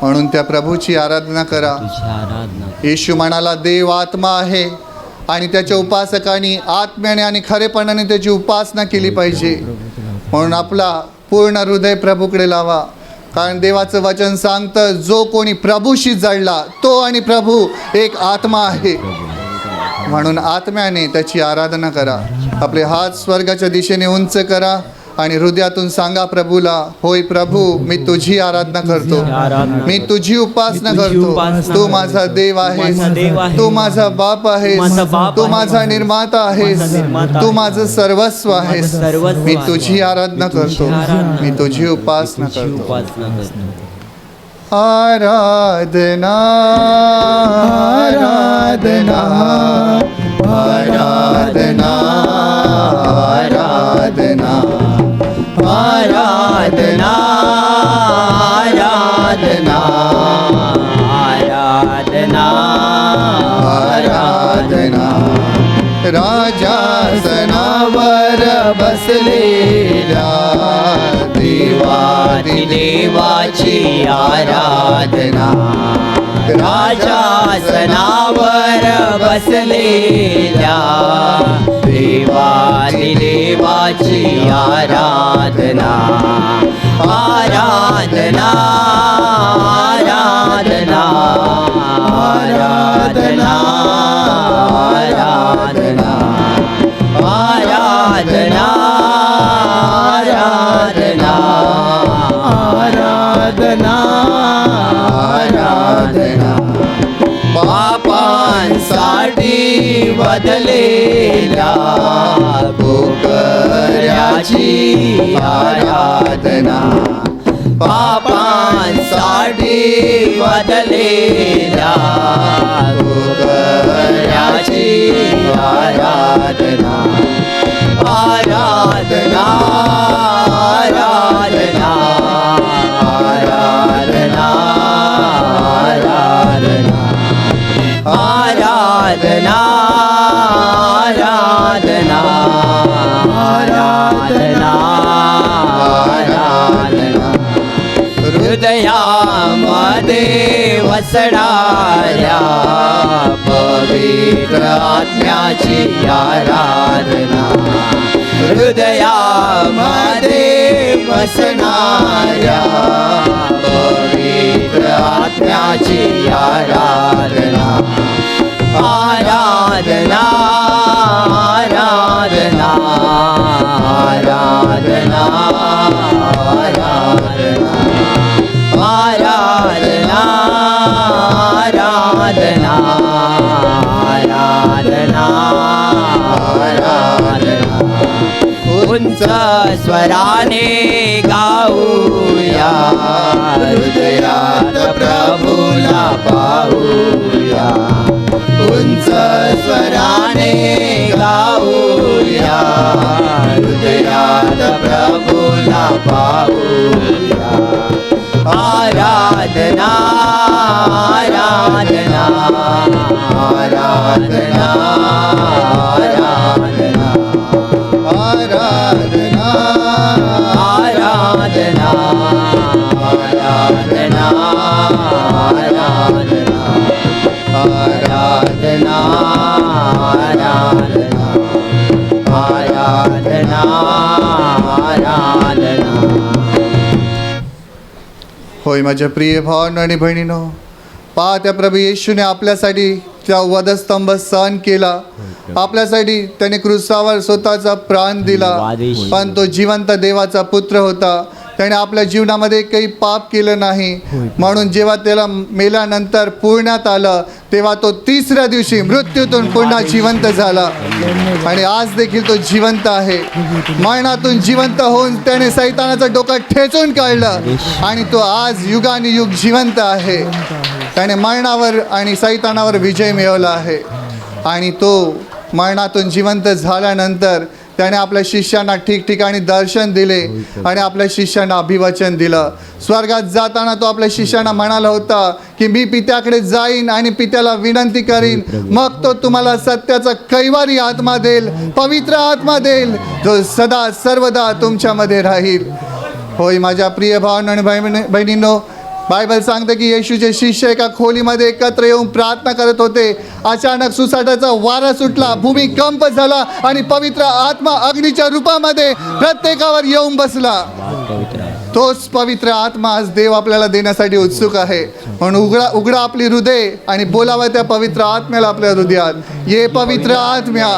म्हणून त्या प्रभूची आराधना करा. येशू म्हणाला, देव आत्मा आहे आणि त्याच्या उपासकांनी आत्म्याने आणि खरेपणाने त्याची उपासना केली पाहिजे. म्हणून आपला पूर्ण हृदय प्रभूकडे लावा. कारण देवाचं वचन सांगतं, जो कोणी प्रभूशी जडला तो आणि प्रभू एक आत्मा आहे. म्हणून आत्म्याने त्याची आराधना करा. आपले हात स्वर्गाच्या दिशेने उंच करा आणि हृदयातून सांगा प्रभूला, होय प्रभू, मी तुझी आराधना करतो, मी तुझी उपासना करतो. तू माझा देव आहेस, तू माझा बाप आहेस, तू माझा निर्माता आहेस, तू माझं सर्वस्व आहेस. मी तुझी आराधना करतो, मी तुझी उपासना करतो. आराधना, आराधना, आराधना, आराधना, आराधना, आराधना, आराधना, आराधना. राजा सिंहासनावर बसलेल्या देवाதி देवाची आराधना राजासनावर बसलेल्या देवाதி देवाची आराधना आराधना आराधना आराधना आराधना आराधना आराधना आराधना आराधना पापांसाठी बदलेल्या बोकऱ्याची आराधना पापांसाठी बदलेल्या बोकऱ्याची आराधना आराधना आराधना आराधना आराधना आराधना आराधना आराधना हृदयामध्ये वसणाऱ्या पवित्र आत्म्याची आराधना हृदयामध्ये वसणाऱ्या पवित्र आत्म्याची आराधना आराधना आराधना आराधना आराधना आराधना आराधना आराधना आराधना उंच स्वराने गाऊया हृदयात प्रभूला पाहूया उंच स्वराने गाऊया हृदयात प्रभूला पाहूया आराधना आराधना आराधना आराधना आराधना आराधना आराधना आराधना आराधना आराधना आराधना होय माझ्या प्रिय भावांनो आणि बहिणींनो, पहा त्या प्रभू येशूने आपल्यासाठी त्या वधस्तंभ सहन केला, आपल्यासाठी त्याने क्रूसावर स्वतःचा प्राण दिला, पण तो जिवंत देवाचा पुत्र होता. त्याने आपल्या जीवनामध्ये काही पाप केलं नाही, म्हणून जेव्हा त्याला मेल्यानंतर पुरण्यात आलं तेव्हा तो तिसऱ्या दिवशी मृत्यूतून पुन्हा जिवंत झाला आणि आज देखील तो जिवंत आहे. मरणातून जिवंत होऊन त्याने सैतानाचं डोकं ठेचून काढलं आणि तो आज युगानुयुग जिवंत आहे. त्याने मरणावर आणि सैतानावर विजय मिळवला आहे आणि तो मरणातून जिवंत झाल्यानंतर त्याने आपल्या शिष्यांना ठिकठिकाणी दर्शन दिले आणि आपल्या शिष्यांना अभिवचन दिलं. स्वर्गात जाताना तो आपल्या शिष्यांना म्हणाला होता की मी पित्याकडे जाईन आणि पित्याला विनंती करीन, मग तो तुम्हाला सत्याचा कैवारी आत्मा देईल, पवित्र आत्मा देईल, जो सदा सर्वदा तुमच्यामध्ये राहील. होय माझ्या प्रिय भावांनो आणि बहिणींनो, बायबल सांगते की येशूचे शिष्य एका खोलीमध्ये एकत्र येऊन प्रार्थना करत होते. अचानक सुसाटाचा वारा सुटला, भूमिकंप झाला आणि पवित्र आत्मा अग्नीच्या रूपामध्ये प्रत्येकावर येऊन बसला. तोच पवित्र आत्मा आज देव आपल्याला देण्यासाठी उत्सुक आहे. म्हणून उघडा आपली हृदय आणि बोलावं त्या पवित्र आत्म्याला आपल्या हृदयात. ये पवित्र आत्म्या,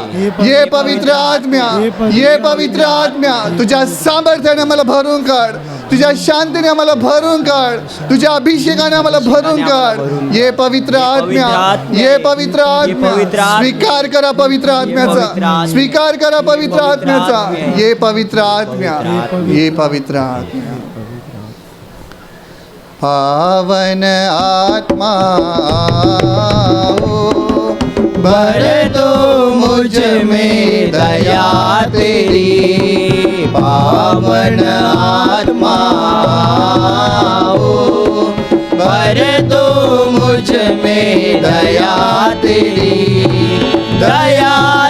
ये पवित्र आत्म्या, ये पवित्र आत्म्या, तुझ्या सामर्थ्याने मला भरून काढ, तुझ्या शांतीने आम्हाला भरून काढ, तुझ्या अभिषेकाने आम्हाला भरून काढ. ये पवित्र आत्म्या, ये पवित्र आत्म्या, स्वीकार करा पवित्र आत्म्याचा, स्वीकार करा पवित्र आत्म्याचा. ये पवित्र आत्म्या, ये पवित्र आत्म्या. पावन आत्मा भर दो मुझ में दया तेरी, पावन आत्मा भर दो मुझ में दया तेरी, दया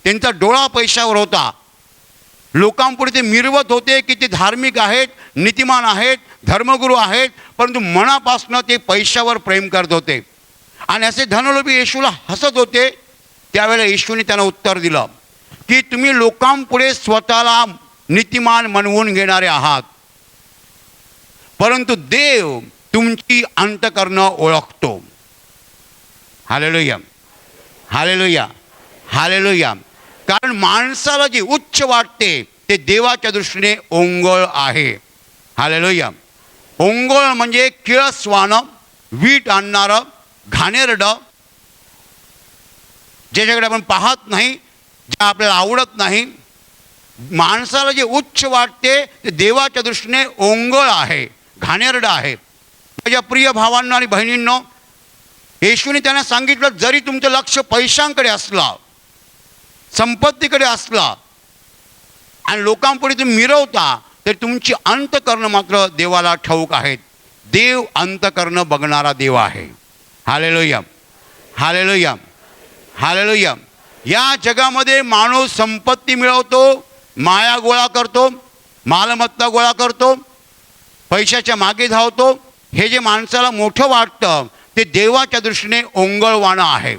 त्यांचा डोळा पैशावर होता. लोकांपुढे ते मिरवत होते की ते धार्मिक आहेत, नीतिमान आहेत, धर्मगुरू आहेत, परंतु मनापासून ते पैशावर प्रेम करत होते. आणि असे धनलोभी येशूला हसत होते. त्यावेळेला येशूने त्यांना उत्तर दिलं की तुम्ही लोकांपुढे स्वतःला नीतिमान म्हणवून घेणारे आहात, परंतु देव तुमची अंतःकरणं ओळखतो. Hallelujah, hallelujah, hallelujah. कारण माणसाला जे उच्च वाटते ते देवाच्या दृष्टीने ओंगळ आहे. हालेलुया. ओंगळ म्हणजे किळसवाणं, वीट आणणारं, घाणेरडं, ज्याच्याकडे आपण पाहत नाही, जे आपल्याला आवडत नाही. माणसाला जे उच्च वाटते ते देवाच्या दृष्टीने ओंगळ आहे, घाणेरडं आहे. माझ्या प्रिय भावांनो आणि बहिणींनो, येशूने त्यांना सांगितलं, जरी तुमचं लक्ष पैशांकडे असलं, संपत्तीकडे असला आणि लोकांपुढे तुम्ही मिरवता, तर तुमची अंतःकरणं मात्र देवाला ठाऊक आहेत. देव अंतःकरणं बघणारा देव आहे. Hallelujah, hallelujah, hallelujah. या जगामध्ये माणूस संपत्ती मिळवतो, माया गोळा करतो, मालमत्ता गोळा करतो, पैशाच्या मागे धावतो. हे जे माणसाला मोठं वाटतं ते देवाच्या दृष्टीने ओंगळवाणं आहे,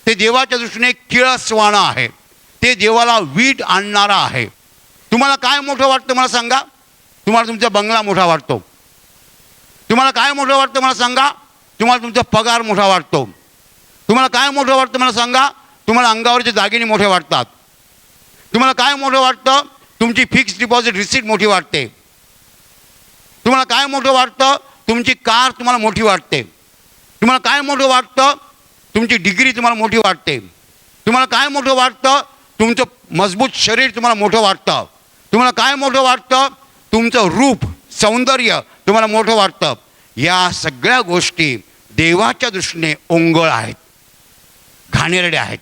ते देवाच्या दृष्टीने किळसवाणं आहे, ते देवाला वीट आणणारा आहे. तुम्हाला काय मोठं वाटतं मला सांगा? तुम्हाला तुमचा बंगला मोठा वाटतो. तुम्हाला काय मोठं वाटतं मला सांगा? तुम्हाला तुमचा पगार मोठा वाटतो. तुम्हाला काय मोठं वाटतं मला सांगा? तुम्हाला अंगावरचे दागिने मोठे वाटतात. तुम्हाला काय मोठं वाटतं? तुमची फिक्स डिपॉझिट रिसीट मोठी वाटते. तुम्हाला काय मोठं वाटतं? तुमची कार तुम्हाला मोठी वाटते. तुम्हाला काय मोठं वाटतं? तुमची डिग्री तुम्हाला मोठी वाटते. तुम्हाला काय मोठं वाटतं? तुमचं मजबूत शरीर तुम्हाला मोठं वाटतं. तुम्हाला काय मोठं वाटतं? तुमचं रूप, सौंदर्य तुम्हाला मोठं वाटतं. या सगळ्या गोष्टी देवाच्या दृष्टीने ओंगळ आहेत, घाणेरड्या आहेत.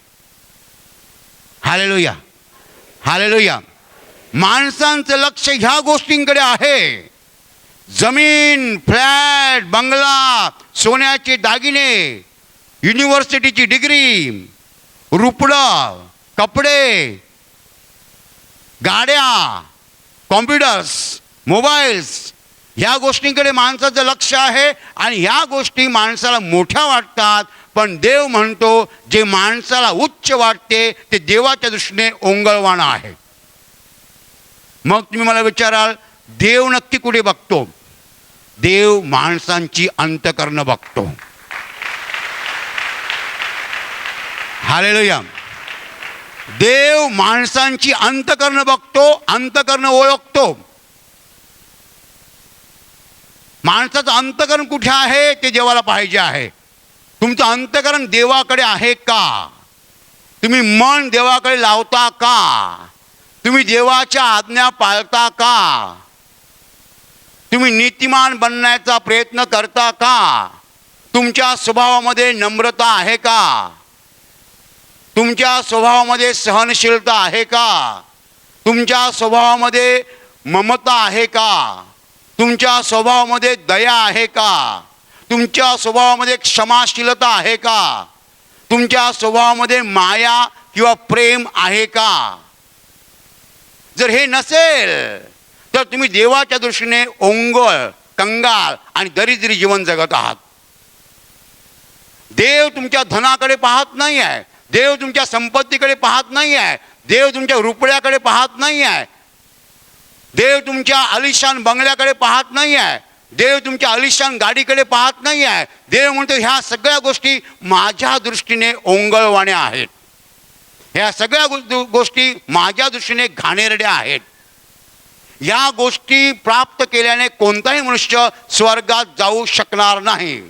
Hallelujah, hallelujah. माणसांचं लक्ष ह्या गोष्टींकडे आहे. जमीन, फ्लॅट, बंगला, सोन्याचे दागिने, युनिव्हर्सिटीची डिग्री, रुपडं, कपडे, गाड्या, कॉम्प्युटर्स, मोबाईल्स, ह्या गोष्टींकडे माणसाचं लक्ष आहे. आणि ह्या गोष्टी माणसाला मोठ्या वाटतात, पण देव म्हणतो जे माणसाला उच्च वाटते ते देवाच्या दृष्टीने ओंगळवाणं आहे. मग तुम्ही मला विचाराल, देव नक्की कुठे बघतो? देव माणसांची अंतःकरणं बघतो. हालेलुया. देव माणसांची अंतःकरणं बघतो, अंतःकरणं ओळखतो. माणसाचं अंतःकरण कुठे आहे ते देवाला पाहिजे आहे. तुमचं अंतःकरण देवाकडे आहे का? तुम्ही मन देवाकडे लावता का? तुम्ही देवाच्या आज्ञा पाळता का? तुम्ही नीतिमान बनण्याचा प्रयत्न करता का? तुमच्या स्वभावामध्ये नम्रता आहे का? तुमच्या स्वभावामध्ये सहनशीलता आहे का? तुमच्या स्वभावामध्ये ममता आहे का? तुमच्या स्वभावामध्ये दया आहे का? तुमच्या स्वभावामध्ये क्षमाशीलता आहे का? तुमच्या स्वभावामध्ये माया किंवा प्रेम आहे का? जर हे नसेल तर तुम्ही देवाच्या दृष्टीने ओंगळ, कंगाल आणि दरिद्री जीवन जगत आहात. देव तुमच्या धनाकडे पाहत नाही आहे. देव तुमच्या संपत्तीकडे पाहत नाही आहे. देव तुमच्या रुपड्याकडे पाहत नाही आहे. देव तुमच्या आलिशान बंगल्याकडे पाहत नाही आहे. देव तुमच्या आलिशान गाडीकडे पाहत नाही आहे. देव म्हणतो ह्या सगळ्या गोष्टी माझ्या दृष्टीने ओंगळवाण्या आहेत. ह्या सगळ्या गोष्टी माझ्या दृष्टीने घाणेरड्या आहेत. या गोष्टी प्राप्त केल्याने कोणताही मनुष्य स्वर्गात जाऊ शकणार नाही.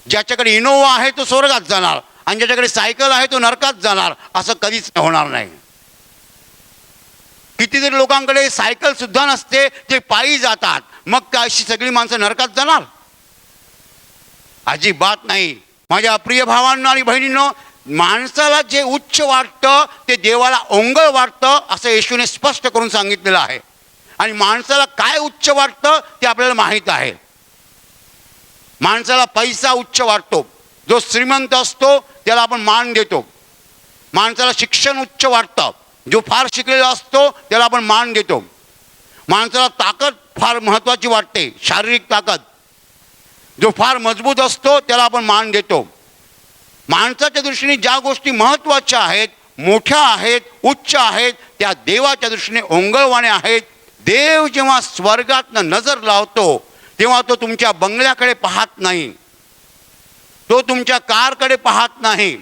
ज्याच्याकडे इनोवा आहे तो स्वर्गात जाणार आणि ज्याच्याकडे सायकल आहे तो नरकात जाणार, असं कधीच होणार नाही. कितीतरी लोकांकडे सायकल सुद्धा नसते, ते पायी जातात. मग काय अशी सगळी माणसं नरकात जाणार? अजिबात नाही. माझ्या प्रिय भावांनो आणि बहिणींनो, माणसाला जे उच्च वाटतं ते देवाला ओंगळ वाटतं, असं येशूने स्पष्ट करून सांगितलेलं आहे. आणि माणसाला काय उच्च वाटतं ते आपल्याला माहीत आहे. माणसाला पैसा उच्च वाटतो. जो श्रीमंत असतो त्याला आपण मान देतो. माणसाला शिक्षण उच्च वाटतं. जो फार शिकलेला असतो त्याला आपण मान देतो. माणसाला ताकद फार महत्त्वाची वाटते, शारीरिक ताकद. जो फार मजबूत असतो त्याला आपण मान देतो. माणसाच्या दृष्टीने ज्या गोष्टी महत्त्वाच्या आहेत, मोठ्या आहेत, उच्च आहेत, त्या देवाच्या दृष्टीने ओंगळवाण्या आहेत. देव जेव्हा स्वर्गातनं नजर लावतो तेव्हा तो तुमच्या बंगल्याकडे पाहत नाही, तो तुमच्या कारकडे पाहत नाही,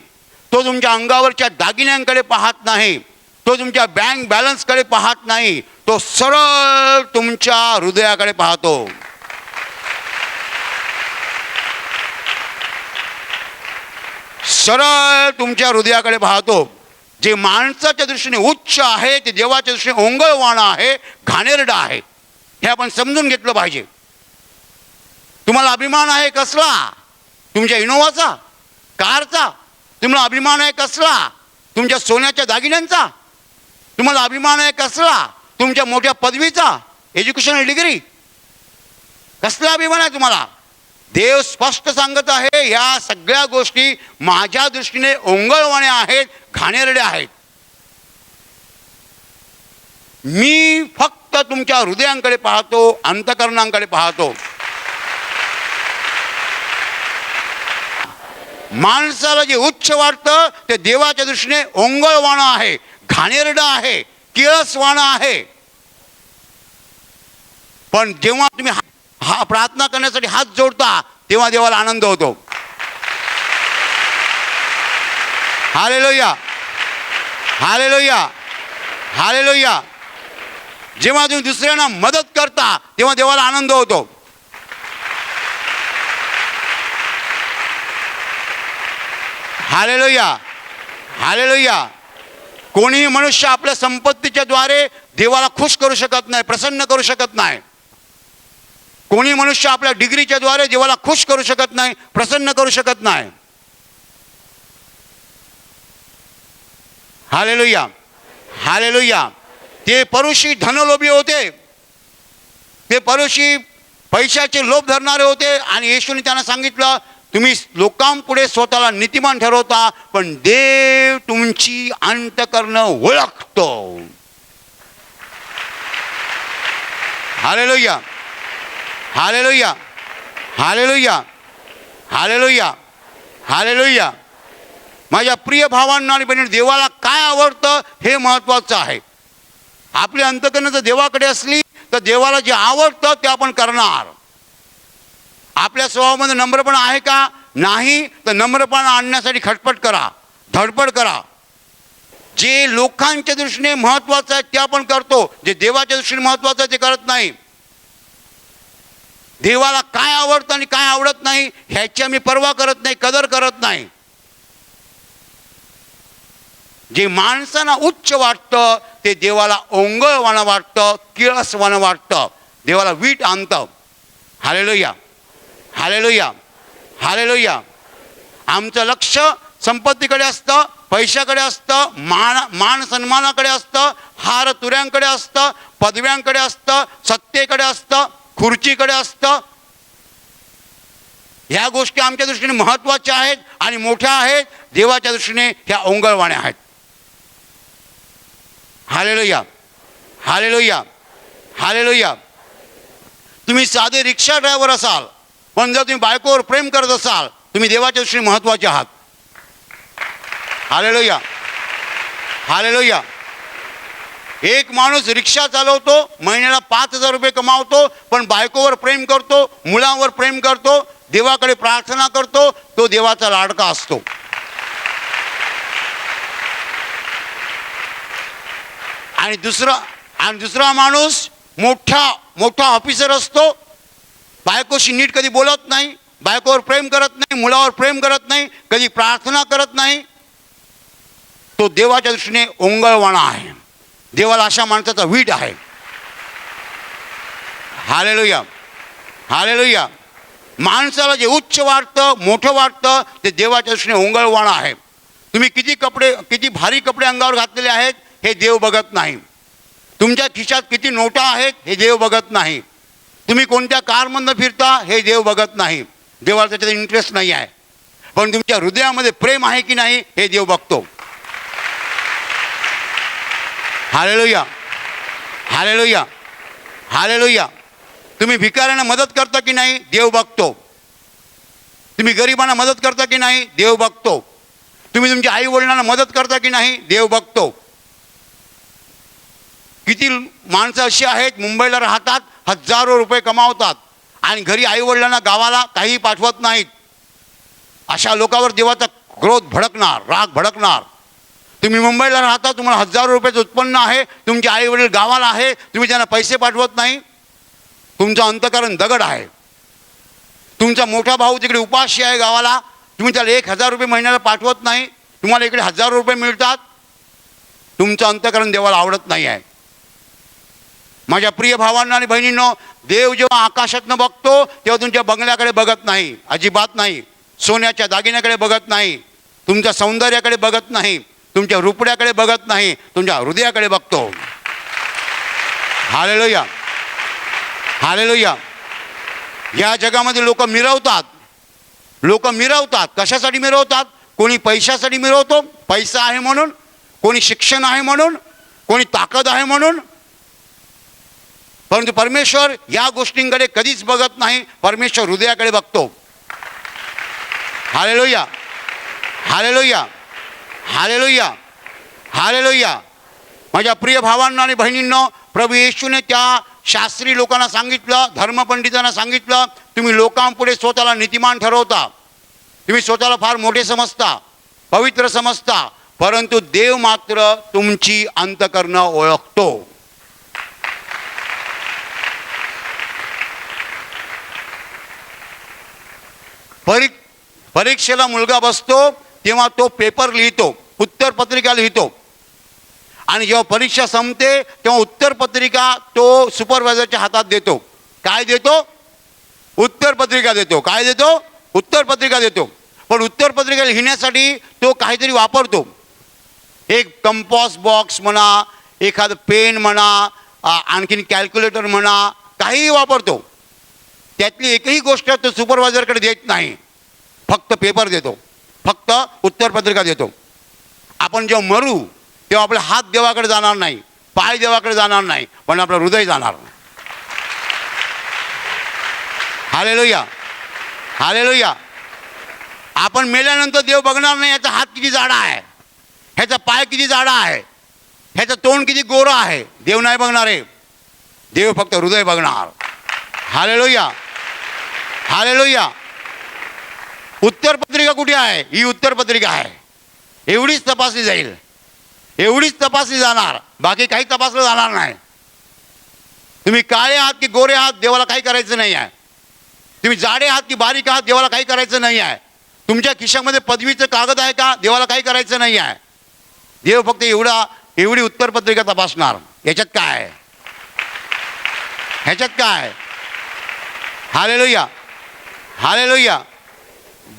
तो तुमच्या अंगावरच्या दागिन्यांकडे पाहत नाही, तो तुमच्या बँक बॅलन्सकडे पाहत नाही, तो सरळ तुमच्या हृदयाकडे पाहतो. सरळ तुमच्या हृदयाकडे पाहतो. जे माणसाच्या दृष्टीने उच्च आहे ते देवाच्या दृष्टीने ओंगळवाणं आहे, घाणेरडं आहे. हे आपण समजून घेतलं पाहिजे. तुम्हाला अभिमान आहे कसला? तुमच्या इनोवाचा, कारचा. तुम्हाला अभिमान आहे कसला? तुमच्या सोन्याच्या दागिन्यांचा. तुम्हाला अभिमान आहे कसला? तुमच्या मोठ्या पदवीचा, एज्युकेशनल डिग्री. कसला अभिमान आहे तुम्हाला? देव स्पष्ट सांगत आहे, या सगळ्या गोष्टी माझ्या दृष्टीने ओंगळवाण्या आहेत, घाणेरड्या आहेत. मी फक्त तुमच्या हृदयांकडे पाहतो, अंतःकरणांकडे पाहतो. माणसाला जे उच्च वाटतं ते देवाच्या दृष्टीने ओंगळवाणं आहे, घाणेरडं आहे, किळसवाणं आहे. पण जेव्हा तुम्ही हा प्रार्थना करण्यासाठी हात जोडता तेव्हा देवाला आनंद होतो. Hallelujah, hallelujah, hallelujah. जेव्हा तुम्ही दुसऱ्यांना मदत करता तेव्हा देवाला आनंद होतो. Hallelujah, hallelujah. कोणीही मनुष्य आपल्या संपत्तीच्या द्वारे देवाला खुश करू शकत नाही, प्रसन्न करू शकत नाही. कोणी मनुष्य आपल्या डिग्रीच्या द्वारे देवाला खुश करू शकत नाही, प्रसन्न करू शकत नाही. Hallelujah, hallelujah. ते परुषी धनलोभी होते, ते परुषी पैशाचे लोभ धरणारे होते. आणि येशूने त्यांना सांगितलं, तुम्ही लोकांपुढे स्वतःला नीतिमान ठरवता, पण देव तुमची अंतःकरण ओळखतो. Hallelujah, hallelujah, hallelujah, hallelujah, hallelujah. माझ्या प्रिय भावांना आणि बहिणी, देवाला काय आवडतं हे महत्त्वाचं आहे. आपली अंतःकरणं जर देवाकडे असली तर देवाला जे आवडतं ते आपण करणार. आपल्या स्वभावामध्ये नम्रपणा आहे का? नाही तर नम्रपणा आणण्यासाठी खटपट करा, धडपड करा. जे लोकांच्या दृष्टीने महत्त्वाचं आहे ते आपण करतो, जे देवाच्या दृष्टीने महत्त्वाचं आहे ते करत नाही. देवाला काय आवडतं आणि काय आवडत नाही ह्याची आम्ही पर्वा करत नाही, कदर करत नाही. जे माणसांना उच्च वाटतं ते देवाला ओंगळवाणं वाटतं, किळसवाणं वाटतं, देवाला वीट आणतं. Hallelujah, hallelujah, hallelujah. आमचं लक्ष संपत्तीकडे असतं, पैशाकडे असतं, मान सन्मानाकडे असतं, हार तुऱ्यांकडे असतं, पदव्यांकडे असतं, सत्तेकडे असतं, खुर्चीकडे असतं. ह्या गोष्टी आमच्या दृष्टीने महत्त्वाच्या आहेत आणि मोठ्या आहेत. देवाच्या दृष्टीने ह्या ओंगळवाण्या आहेत. Hallelujah, hallelujah, hallelujah. तुम्ही साधे रिक्षा ड्रायव्हर असाल, पण जर तुम्ही बायकोवर प्रेम करत असाल, तुम्ही देवाच्या दृष्टीने महत्त्वाचे आहात. Hallelujah, hallelujah. एक माणूस रिक्षा चालवतो, महिन्याला 5,000 रुपये कमावतो, पण बायकोवर प्रेम करतो, मुलांवर प्रेम करतो, देवाकडे प्रार्थना करतो, तो देवाचा लाडका असतो. आणि दुसरा माणूस मोठा ऑफिसर असतो, बायकोशी नीट कधी बोलत नाही, बायकोवर प्रेम करत नाही, मुलावर प्रेम करत नाही, कधी प्रार्थना करत नाही, तो देवाच्या दृष्टीने ओंगळवाणा आहे. देवाला अशा माणसाचा वीट आहे. Hallelujah, hallelujah. माणसाला जे उच्च वाटतं, मोठं वाटतं ते देवाच्या दृष्टीने ओंगळवाणं आहे. तुम्ही किती भारी कपडे अंगावर घातलेले आहेत हे देव बघत नाही. तुमच्या खिशात किती नोटा आहेत हे देव बघत नाही. तुम्ही कोणत्या कारमधनं फिरता हे देव बघत नाही. देवाला त्याच्यात इंटरेस्ट नाही आहे. पण तुमच्या हृदयामध्ये प्रेम आहे की नाही हे देव बघतो. Hallelujah, hallelujah, hallelujah. तुम्ही भिकाऱ्यांना मदत करता की नाही, देव बघतो. तुम्ही गरिबांना मदत करता की नाही, देव बघतो. तुम्ही तुमच्या आई वडिलांना मदत करता की नाही, देव बघतो. किती माणसं अशी आहेत मुंबईला राहतात, हजारो रुपये कमावतात आणि घरी आई वडिलांना गावाला काही पाठवत नाहीत. अशा लोकांवर देवाचा क्रोध भडकणार, राग भडकणार. तुम्ही मुंबईला राहता, तुम्हाला हजारो रुपयाचं उत्पन्न आहे, तुमचे आई वडील गावाला आहे, तुम्ही त्यांना पैसे पाठवत नाही, तुमचं अंतःकरण दगड आहे. तुमचा मोठा भाऊ तिकडे उपाशी आहे गावाला, तुम्ही त्याला 1,000 रुपये महिन्याला पाठवत नाही, तुम्हाला इकडे हजारो रुपये मिळतात. तुमचं अंतःकरण देवाला आवडत नाही आहे. माझ्या प्रिय भावांना आणि बहिणींनो, देव जेव्हा आकाशातनं बघतो तेव्हा तुमच्या बंगल्याकडे बघत नाही, अजिबात नाही. सोन्याच्या दागिन्याकडे बघत नाही, तुमच्या सौंदर्याकडे बघत नाही, तुमच्या रुपड्याकडे बघत नाही, तुमच्या हृदयाकडे बघतो. Hallelujah, hallelujah. या जगामध्ये लोक मिरवतात, लोक मिरवतात. कशासाठी मिरवतात? कोणी पैशासाठी मिरवतो, पैसा आहे म्हणून, कोणी शिक्षण आहे म्हणून, कोणी ताकद आहे म्हणून. परंतु परमेश्वर या गोष्टींकडे कधीच बघत नाही. परमेश्वर हृदयाकडे बघतो. Hallelujah, hallelujah, hallelujah, hallelujah. माझ्या प्रिय भावांना आणि बहिणींनो, प्रभू येशूने त्या शास्त्री लोकांना सांगितलं, धर्मपंडितांना सांगितलं, तुम्ही लोकांपुढे स्वतःला नीतिमान ठरवता, तुम्ही स्वतःला फार मोठे समजता, पवित्र समजता, परंतु देव मात्र तुमची अंतःकरणं ओळखतो. परीक्षेला मुलगा बसतो तेव्हा तो पेपर लिहितो, उत्तरपत्रिका लिहितो, आणि जेव्हा परीक्षा संपते तेव्हा उत्तरपत्रिका तो सुपरवायझरच्या हातात देतो. काय देतो? उत्तरपत्रिका देतो. काय देतो? उत्तरपत्रिका देतो. पण उत्तरपत्रिका लिहिण्यासाठी तो काहीतरी वापरतो. एक कंपॉस बॉक्स म्हणा, एखादं पेन म्हणा, आणखीन कॅल्क्युलेटर म्हणा, काहीही वापरतो. त्यातली एकही गोष्ट तो सुपरवायझरकडे देत नाही, फक्त पेपर देतो, फक्त उत्तरपत्रिका देतो. आपण जेव्हा मरू तेव्हा आपले हात देवाकडे जाणार नाही, पाय देवाकडे जाणार नाही, पण आपलं हृदय जाणार. Hallelujah, hallelujah. आपण मेल्यानंतर देव बघणार नाही ह्याचा हात किती जाडा आहे, ह्याचा पाय किती जाडा आहे, ह्याचं तोंड किती गोरं आहे. देव नाही बघणार आहे. देव फक्त हृदय बघणार. Hallelujah, hallelujah. उत्तरपत्रिका कुठे आहे? ही उत्तरपत्रिका आहे. एवढीच तपासली जाईल, एवढीच तपासली जाणार, बाकी काही तपासलं जाणार नाही. तुम्ही काळे आहात की गोरे आहात, देवाला काही करायचं नाही आहे. तुम्ही जाडे आहात की बारीक आहात, देवाला काही करायचं नाही आहे. तुमच्या खिशामध्ये पदवीचं कागद आहे का, देवाला काही करायचं नाही आहे. देव फक्त एवढी उत्तरपत्रिका तपासणार. याच्यात काय आहे, ह्याच्यात काय? Hallelujah, hallelujah.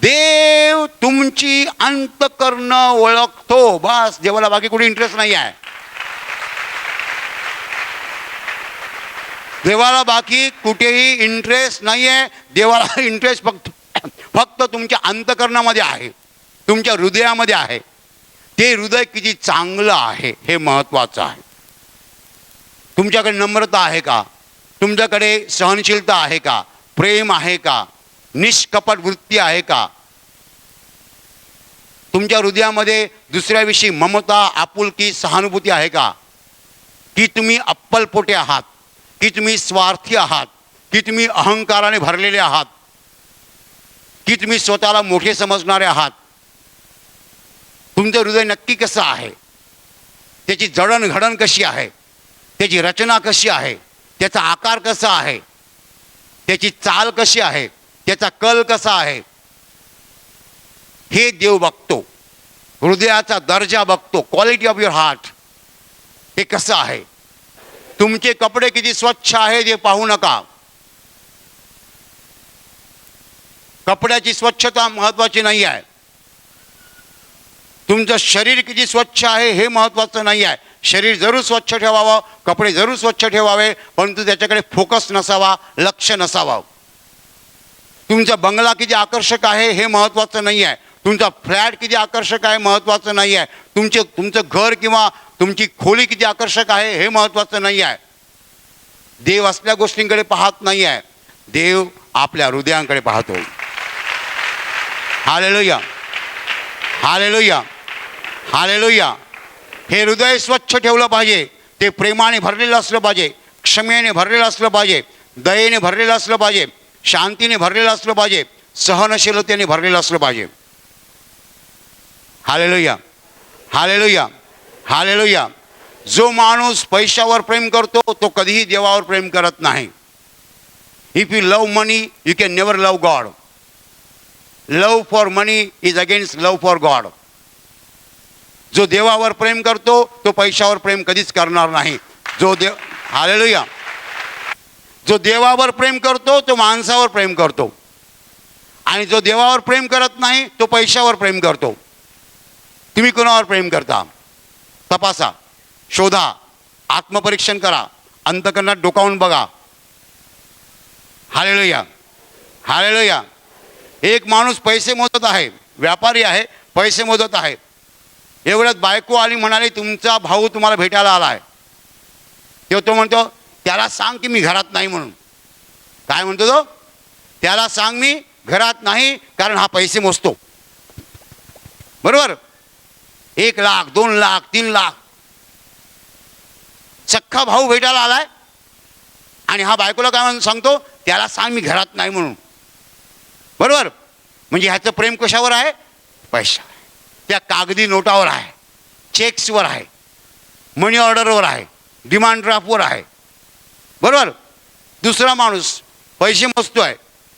देव तुमची अंतःकरणं ओळखतो. बस, देवाला बाकी कुठे इंटरेस्ट नाही आहे. देवाला बाकी कुठेही इंटरेस्ट नाही आहे. देवाला इंटरेस्ट फक्त तुमच्या अंतःकरणामध्ये आहे, तुमच्या हृदयामध्ये आहे. ते हृदय किती चांगलं आहे हे महत्त्वाचं आहे. तुमच्याकडे नम्रता आहे का? तुमच्याकडे सहनशीलता आहे का? प्रेम आहे का? निष्कपट वृत्ती आहे का? तुमच्या हृदयामध्ये दुसऱ्याविषयी ममता, आपुलकी, सहानुभूती आहे का? की तुम्ही अप्पलपोटे आहात, की तुम्ही स्वार्थी आहात, की तुम्ही अहंकाराने भरलेले आहात, की तुम्ही स्वतःला मोठे समजणारे आहात? तुमचं हृदय नक्की कसं आहे? त्याची जडणघडण कशी आहे? त्याची रचना कशी आहे? त्याचा आकार कसा आहे? त्याची चाल कशी आहे? त्याचा कल कसा आहे? हे देव बघतो. हृदयाचा दर्जा बघतो. क्वालिटी ऑफ युअर हार्ट हे कसं आहे? तुमचे कपडे किती स्वच्छ आहेत हे पाहू नका. कपड्याची स्वच्छता महत्त्वाची नाही आहे. तुमचं शरीर किती स्वच्छ आहे हे महत्त्वाचं नाही आहे. शरीर जरूर स्वच्छ ठेवावं, कपडे जरूर स्वच्छ ठेवावे, परंतु त्याच्याकडे फोकस नसावा, लक्ष नसावं. तुमचा बंगला किती आकर्षक आहे हे महत्त्वाचं नाही आहे, तुमचा फ्लॅट किती आकर्षक आहे महत्त्वाचं नाही आहे. तुमचं घर किंवा तुमची खोली किती आकर्षक आहे हे महत्त्वाचं नाही आहे. देव असल्या गोष्टींकडे पाहत नाही आहे. देव आपल्या हृदयांकडे पाहतो. Hallelujah, hallelujah, hallelujah. हे हृदय स्वच्छ ठेवलं पाहिजे. ते प्रेमाने भरलेलं असलं पाहिजे, क्षमेने भरलेलं असलं पाहिजे, दयेने भरलेलं असलं पाहिजे, शांतीने भरलेलं असलं पाहिजे, सहनशीलतेने भरलेलं असलं पाहिजे. Hallelujah, hallelujah, hallelujah. जो माणूस पैशावर प्रेम करतो तो कधीही देवावर प्रेम करत नाही. If you love money you can never love God. Love for money is against love for God. जो देवावर प्रेम करतो तो पैशावर प्रेम कधीच करणार नाही. हालेलुया. जो देवावर प्रेम करतो तो माणसावर प्रेम करतो, आणि जो देवावर प्रेम करत नाही तो पैशावर प्रेम करतो. तुम्ही कोणावर प्रेम करता? तपासा, शोधा, आत्मपरीक्षण करा, अंतकरणात डोकावून बघा. Hallelujah, hallelujah. एक माणूस पैसे मोजत आहे, व्यापारी आहे, पैसे मोजत आहे. एवढ्यात बायको आली, म्हणाली तुमचा भाऊ तुम्हाला भेटायला आला आहे. तेव्हा तो म्हणतो त्याला सांग की मी घरात नाही म्हणून. काय म्हणतो तो? त्याला सांग मी घरात नाही, कारण हा पैसे मोजतो. बरोबर? 1 लाख, 2 लाख, 3 लाख. सख्खा भाऊ भेटायला आलाय आणि हा बायकोला काय म्हणून सांगतो? त्याला सांग मी घरात नाही म्हणून. बरोबर? म्हणजे ह्याचं प्रेम कशावर आहे? पैशावर. त्या कागदी नोटावर आहे, चेक्सवर आहे, मनी ऑर्डरवर आहे, डिमांड ड्राफ्टवर आहे. बरोबर? दुसरा माणूस पैसे मोजतो आहे,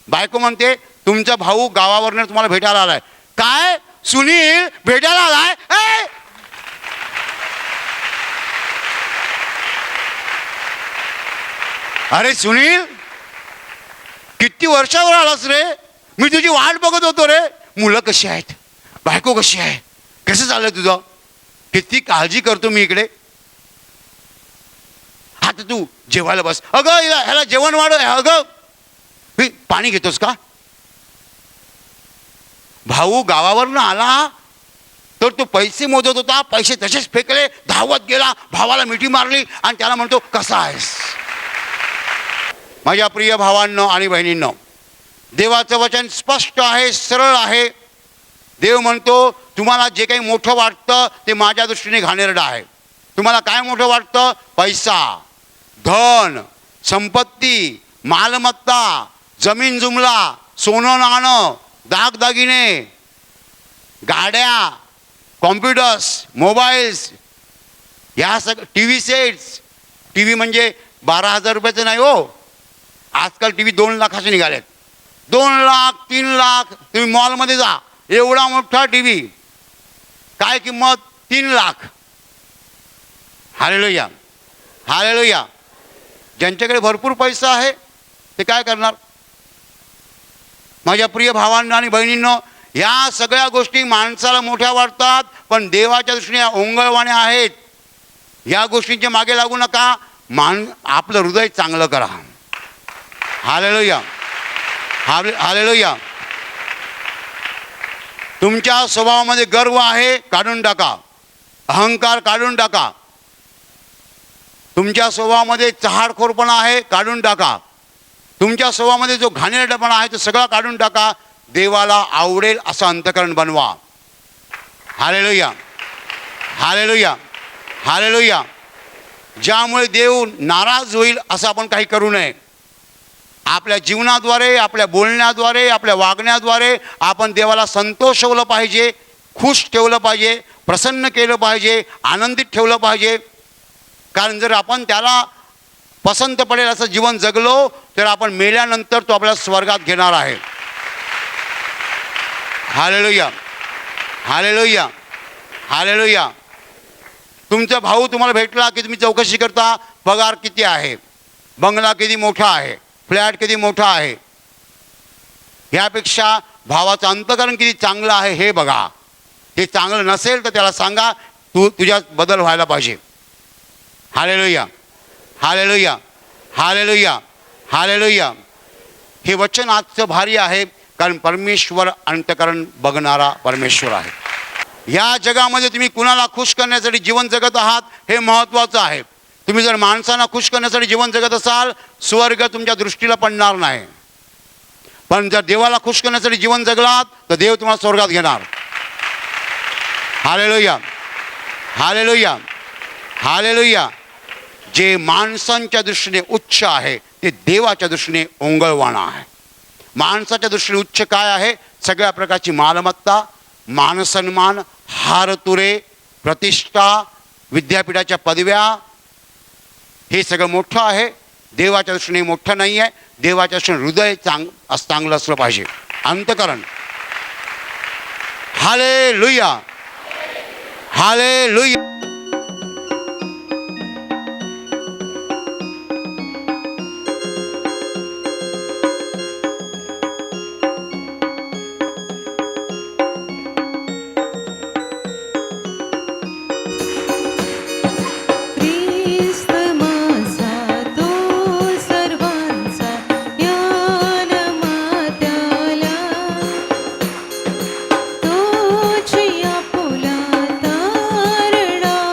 बायको म्हणते तुमचा भाऊ गावावरनं तुम्हाला भेटायला आलाय. काय? सुनील भेटायला आलाय? अरे सुनील, किती वर्षावर आलास रे? मी तुझी वाट बघत होतो रे. मुलं कशी आहेत, बायको कशी आहे, कसं चाललंय तुझं? किती काळजी करतो मी इकडे. आता तू जेवायला बस. अगं ह्याला जेवण वाढ. अगं पाणी घेतोस का? भाऊ गावावरनं आला तर तो पैसे मोजत होता, पैसे तसेच फेकले, धावत गेला, भावाला मिठी मारली आणि त्याला म्हणतो कसा आहेस? माझ्या प्रिय भावांनो आणि बहिणींनो, देवाचं वचन स्पष्ट आहे, सरळ आहे. देव म्हणतो तुम्हाला जे काही मोठं वाटतं ते माझ्या दृष्टीने घाणेरडं आहे. तुम्हाला काय मोठं वाटतं? पैसा, धन, संपत्ती, मालमत्ता, जमीन जुमला, सोनं नाणं, दागदागिने, गाड्या, कॉम्प्युटर्स, मोबाईल्स, ह्या सगळं, T V sets. T V म्हणजे 12,000 रुपयाचं नाही हो. आजकाल टी व्ही 2 लाखाचे निघालेत. 2 लाख, 3 लाख. तुम्ही मॉलमध्ये जा, एवढा मोठा टी व्ही, काय किंमत? 3 लाख. Hallelujah, hallelujah. ज्यांच्याकडे भरपूर पैसा आहे ते काय करणार? माझ्या प्रिय भावांना आणि बहिणींनो, या सगळ्या गोष्टी माणसाला मोठ्या वाटतात, पण देवाच्या दृष्टीने ओंगळवाण्या आहेत. या गोष्टींच्या मागे लागू नका. आपलं हृदय चांगलं करा. Hallelujah, hallelujah. तुमच्या स्वभावामध्ये गर्व आहे, काढून टाका. अहंकार काढून टाका. तुमच्या स्वभावामध्ये चहाडखोरपणा आहे, काढून टाका. तुमच्या स्वभावामध्ये जो घाणेरडेपणा आहे तो सगळा काढून टाका. देवाला आवडेल असं अंतकरण बनवा. Hallelujah, hallelujah, hallelujah. ज्यामुळे देव नाराज होईल असं आपण काही करू नये. आपल्या जीवनाद्वारे, आपल्या बोलण्याद्वारे, आपल्या वागण्याद्वारे आपण देवाला संतोषवलं पाहिजे, खुश ठेवलं पाहिजे, प्रसन्न केलं पाहिजे, आनंदित ठेवलं पाहिजे. कारण जर आपण त्याला पसंत पडेल असं जीवन जगलो तर आपण मेल्यानंतर तो आपल्याला स्वर्गात घेणार आहे. Hallelujah, hallelujah, hallelujah. तुमचा भाऊ तुम्हाला भेटला की तुम्ही चौकशी करता पगार किती आहे, बंगला किती मोठा आहे, फ्लॅट किती मोठा आहे. ह्यापेक्षा भावाचं अंतकरण किती चांगलं आहे हे बघा. ते चांगलं नसेल तर त्याला सांगा तुझ्यात बदल व्हायला पाहिजे. Hallelujah, hallelujah, hallelujah, hallelujah. हे वचन आजचं भारी आहे, कारण परमेश्वर अंतकरण बघणारा परमेश्वर आहे. या जगामध्ये तुम्ही कुणाला खुश करण्यासाठी जीवन जगत आहात हे महत्त्वाचं आहे. तुम्ही जर माणसांना खुश करण्यासाठी जीवन जगत असाल, स्वर्ग तुमच्या दृष्टीला पडणार नाही. पण जर देवाला खुश करण्यासाठी जीवन जगलात तर देव तुम्हाला स्वर्गात घेणार. Hallelujah, hallelujah, hallelujah. जे माणसांच्या दृष्टीने उच्च आहे ते देवाच्या दृष्टीने ओंगळवाणं आहे. माणसाच्या दृष्टीने उच्च काय आहे? सगळ्या प्रकारची मालमत्ता, मानसन्मान, हारतुरे, प्रतिष्ठा, विद्यापीठाच्या पदव्या, हे सगळं मोठं आहे. देवाच्या दृष्टीने मोठं नाही आहे. देवाच्या दृष्टीने हृदय चांगलं असलं पाहिजे, अंतकरण. Hallelujah, hallelujah. ख्रिस्त माझा तो सर्वांचा ज्ञान मात्याला, तोची आपुला तारणा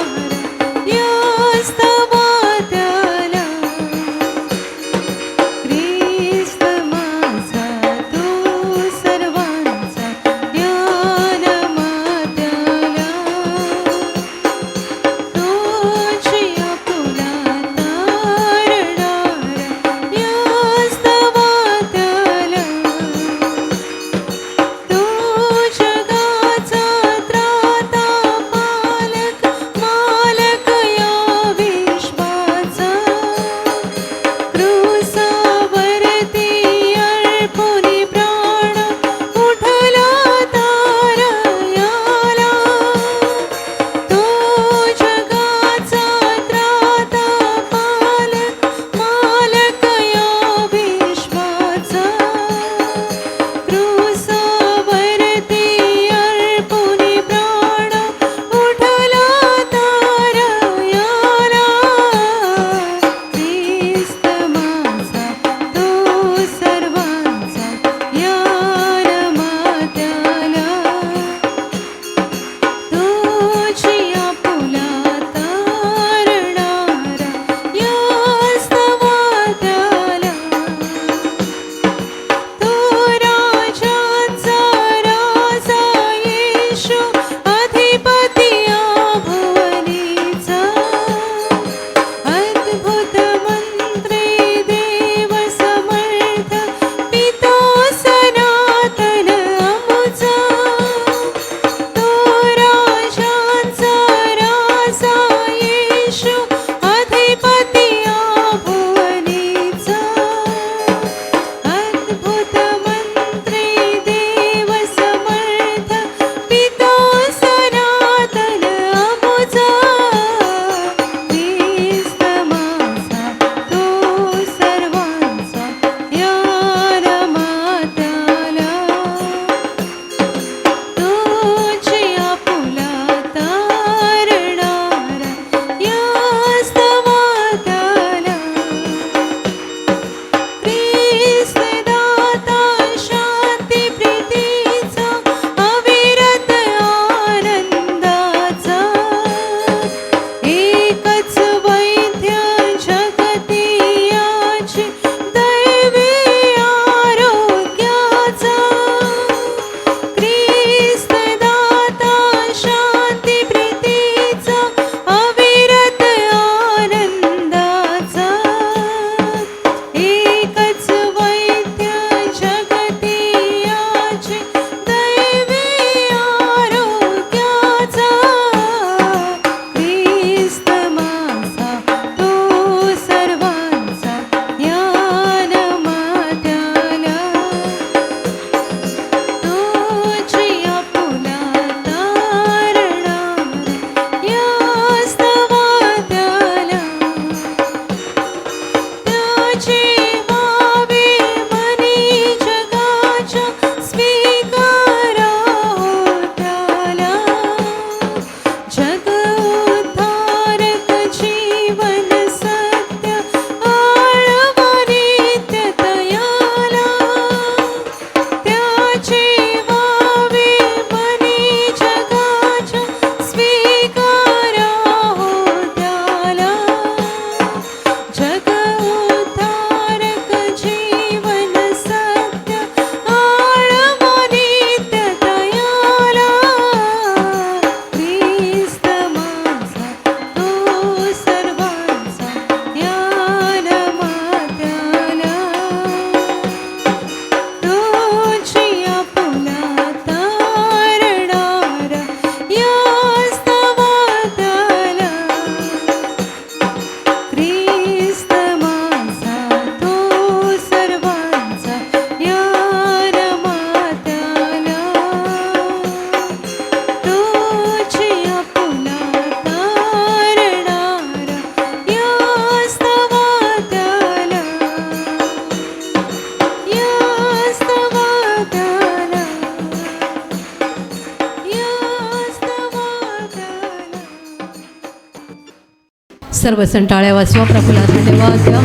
सर्वजण टाळ्या वाजवा, प्रभूला धन्यवाद द्या.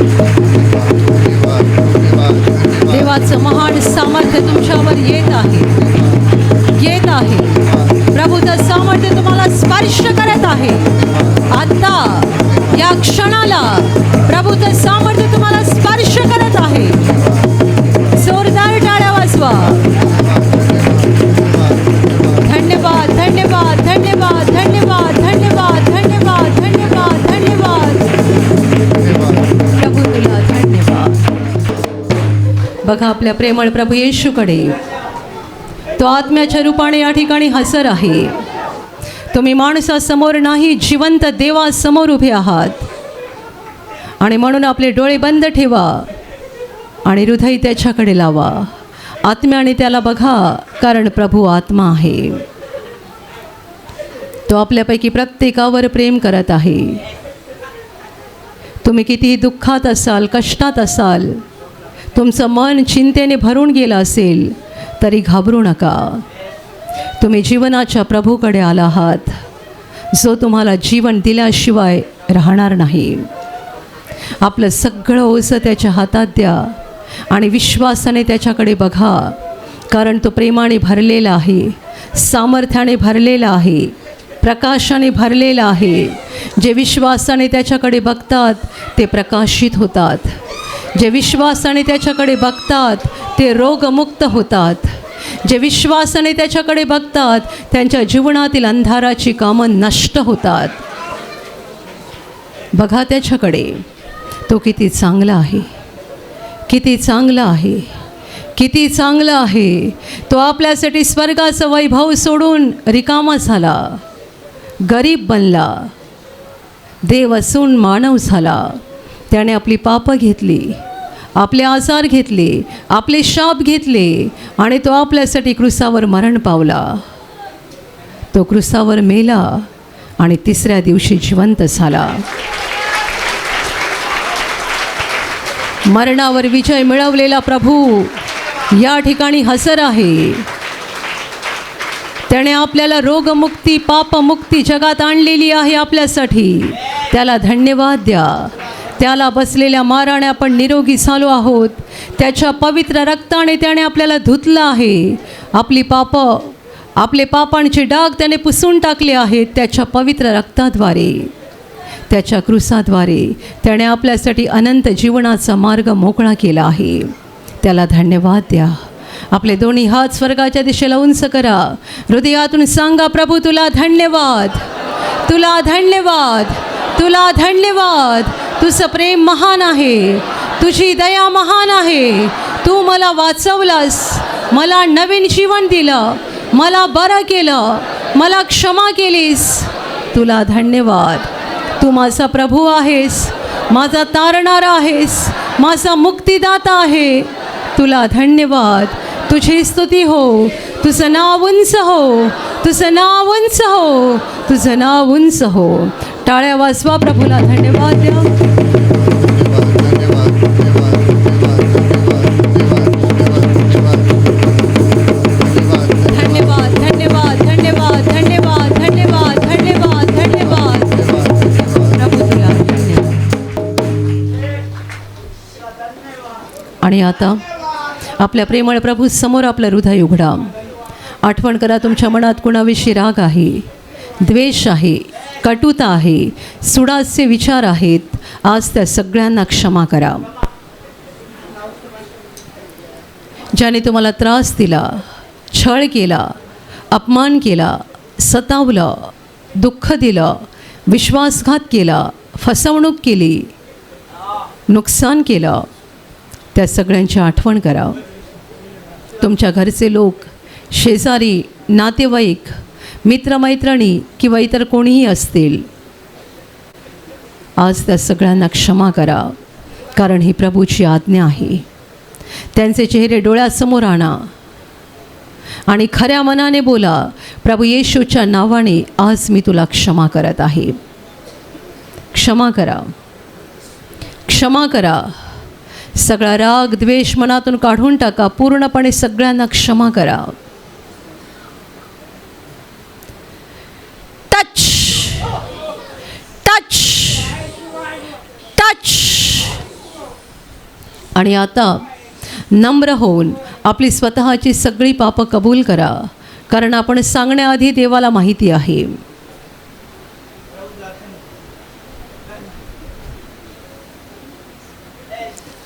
देवाचं महान सामर्थ्य तुमच्यावर येत आहे. प्रभूचं सामर्थ्य तुम्हाला स्पर्श करत आहे. आता या क्षणाला प्रभूचं सामर्थ्य तुम्हाला स्पर्श करत आहे. जोरदार टाळ्या वाजवा. धन्यवाद, धन्यवाद, धन्यवाद, धन्यवाद, धन्यवाद, धन्यवाद, धन्यवाद, धन्यवाद. प्रभू तुला धन्यवाद. बघा आपल्या प्रेमळ प्रभू येशूकडे. तो आत्म्याच्या रूपाने या ठिकाणी हजर आहे. तुम्ही माणसासमोर नाही, जिवंत देवासमोर उभे आहात. आणि म्हणून आपले डोळे बंद ठेवा आणि हृदय त्याच्याकडे लावा. आत्म्याने त्याला बघा, कारण प्रभू आत्मा आहे. तो आपल्यापैकी प्रत्येकावर प्रेम करत आहे. तुम्ही कितीही दुःखात असाल, कष्टात असाल, तुमचं मन चिंतेने भरून गेलं असेल तरी घाबरू नका. तुम्ही जीवनाच्या प्रभूकडे आला आहात, जो तुम्हाला जीवन दिल्याशिवाय राहणार नाही. आपलं सगळं ओझं त्याच्या हातात द्या आणि विश्वासाने त्याच्याकडे बघा, कारण तो प्रेमाने भरलेला आहे, सामर्थ्याने भरलेला आहे, प्रकाशाने भरलेला आहे. जे विश्वासाने त्याच्याकडे बघतात ते प्रकाशित होतात. जे विश्वासाने त्याच्याकडे बघतात ते रोगमुक्त होतात. जे विश्वासाने त्याच्याकडे बघतात त्यांच्या जीवनातील अंधाराची कामं नष्ट होतात. बघा त्याच्याकडे. तो किती चांगला आहे, किती चांगला आहे, किती चांगला आहे. तो आपल्यासाठी स्वर्गाचं वैभव सोडून रिकामा झाला, गरीब बनला, देव असून मानव झाला. त्याने आपली पापं घेतली, आपले आजार घेतले, आपले शाप घेतले आणि तो आपल्यासाठी क्रूसावर मरण पावला. तो क्रूसावर मेला आणि तिसऱ्या दिवशी जिवंत झाला. मरणावर विजय मिळवलेला प्रभू या ठिकाणी हजर आहे. त्याने आपल्याला रोगमुक्ती, पापमुक्ती जगात आणलेली आहे आपल्यासाठी. त्याला धन्यवाद द्या. त्याला बसलेल्या माराने आपण निरोगी झालो आहोत. त्याच्या पवित्र रक्ताने त्याने आपल्याला धुतलं आहे. आपले पापांचे डाग त्याने पुसून टाकले आहेत. त्याच्या पवित्र रक्ताद्वारे, त्याच्या क्रूसाद्वारे त्याने आपल्यासाठी अनंत जीवनाचा मार्ग मोकळा केला आहे. त्याला धन्यवाद द्या. आपले दोन्ही हात स्वर्गाच्या दिशेला उंच करा. हृदयातून सांगा, प्रभू तुला धन्यवाद, तुला धन्यवाद, तुला धन्यवाद. तुझं प्रेम महान आहे, तुझी दया महान आहे. तू मला वाचवलास, मला नवीन जीवन दिलं, मला बरं केलं, मला क्षमा केलीस. तुला धन्यवाद. तू माझा प्रभू आहेस, माझा तारणारा आहेस, माझा मुक्तिदाता आहे. तुला धन्यवाद. तुझी स्तुती हो. तुझं नाव उंच हो, तुझं नाव उंच हो, तुझं नाव उंच हो. टाळ्या वाजवा, प्रभूला धन्यवाद द्या. धन्यवाद, धन्यवाद, धन्यवाद, धन्यवाद, धन्यवाद, धन्यवाद, धन्यवाद. प्रभू तुला धन्यवाद. आणि आता आपल्या प्रेमळ प्रभू समोर आपलं हृदय उघडा. आठवण करा, तुमच्या मनात कुणाविषयी राग आहे, द्वेष आहे, कटुता आहे, सुडाचे विचार आहेत. आज त्या सगळ्यांना क्षमा करा. ज्याने तुम्हाला त्रास दिला, छळ केला, अपमान केला, सतावलं, दुःख दिलं, विश्वासघात केला, फसवणूक केली, नुकसान केलं, त्या सगळ्यांची आठवण करा. तुमच्या घरचे लोक, शेजारी, नातेवाईक, मित्रमैत्रिणी किंवा इतर कोणीही असतील, आज त्या सगळ्यांना क्षमा करा, कारण ही प्रभूची आज्ञा आहे. त्यांचे चेहरे डोळ्यासमोर आणा आणि खऱ्या मनाने बोला, प्रभू येशूच्या नावाने आज मी तुला क्षमा करत आहे. क्षमा करा, क्षमा करा. सगळा राग, द्वेष मनातून काढून टाका. पूर्णपणे सगळ्यांना क्षमा करा. Touch, touch, touch. आणि आता नम्र होऊन आपली स्वतःची सगळी पापं कबूल करा, कारण आपण सांगण्याआधी देवाला माहिती आहे.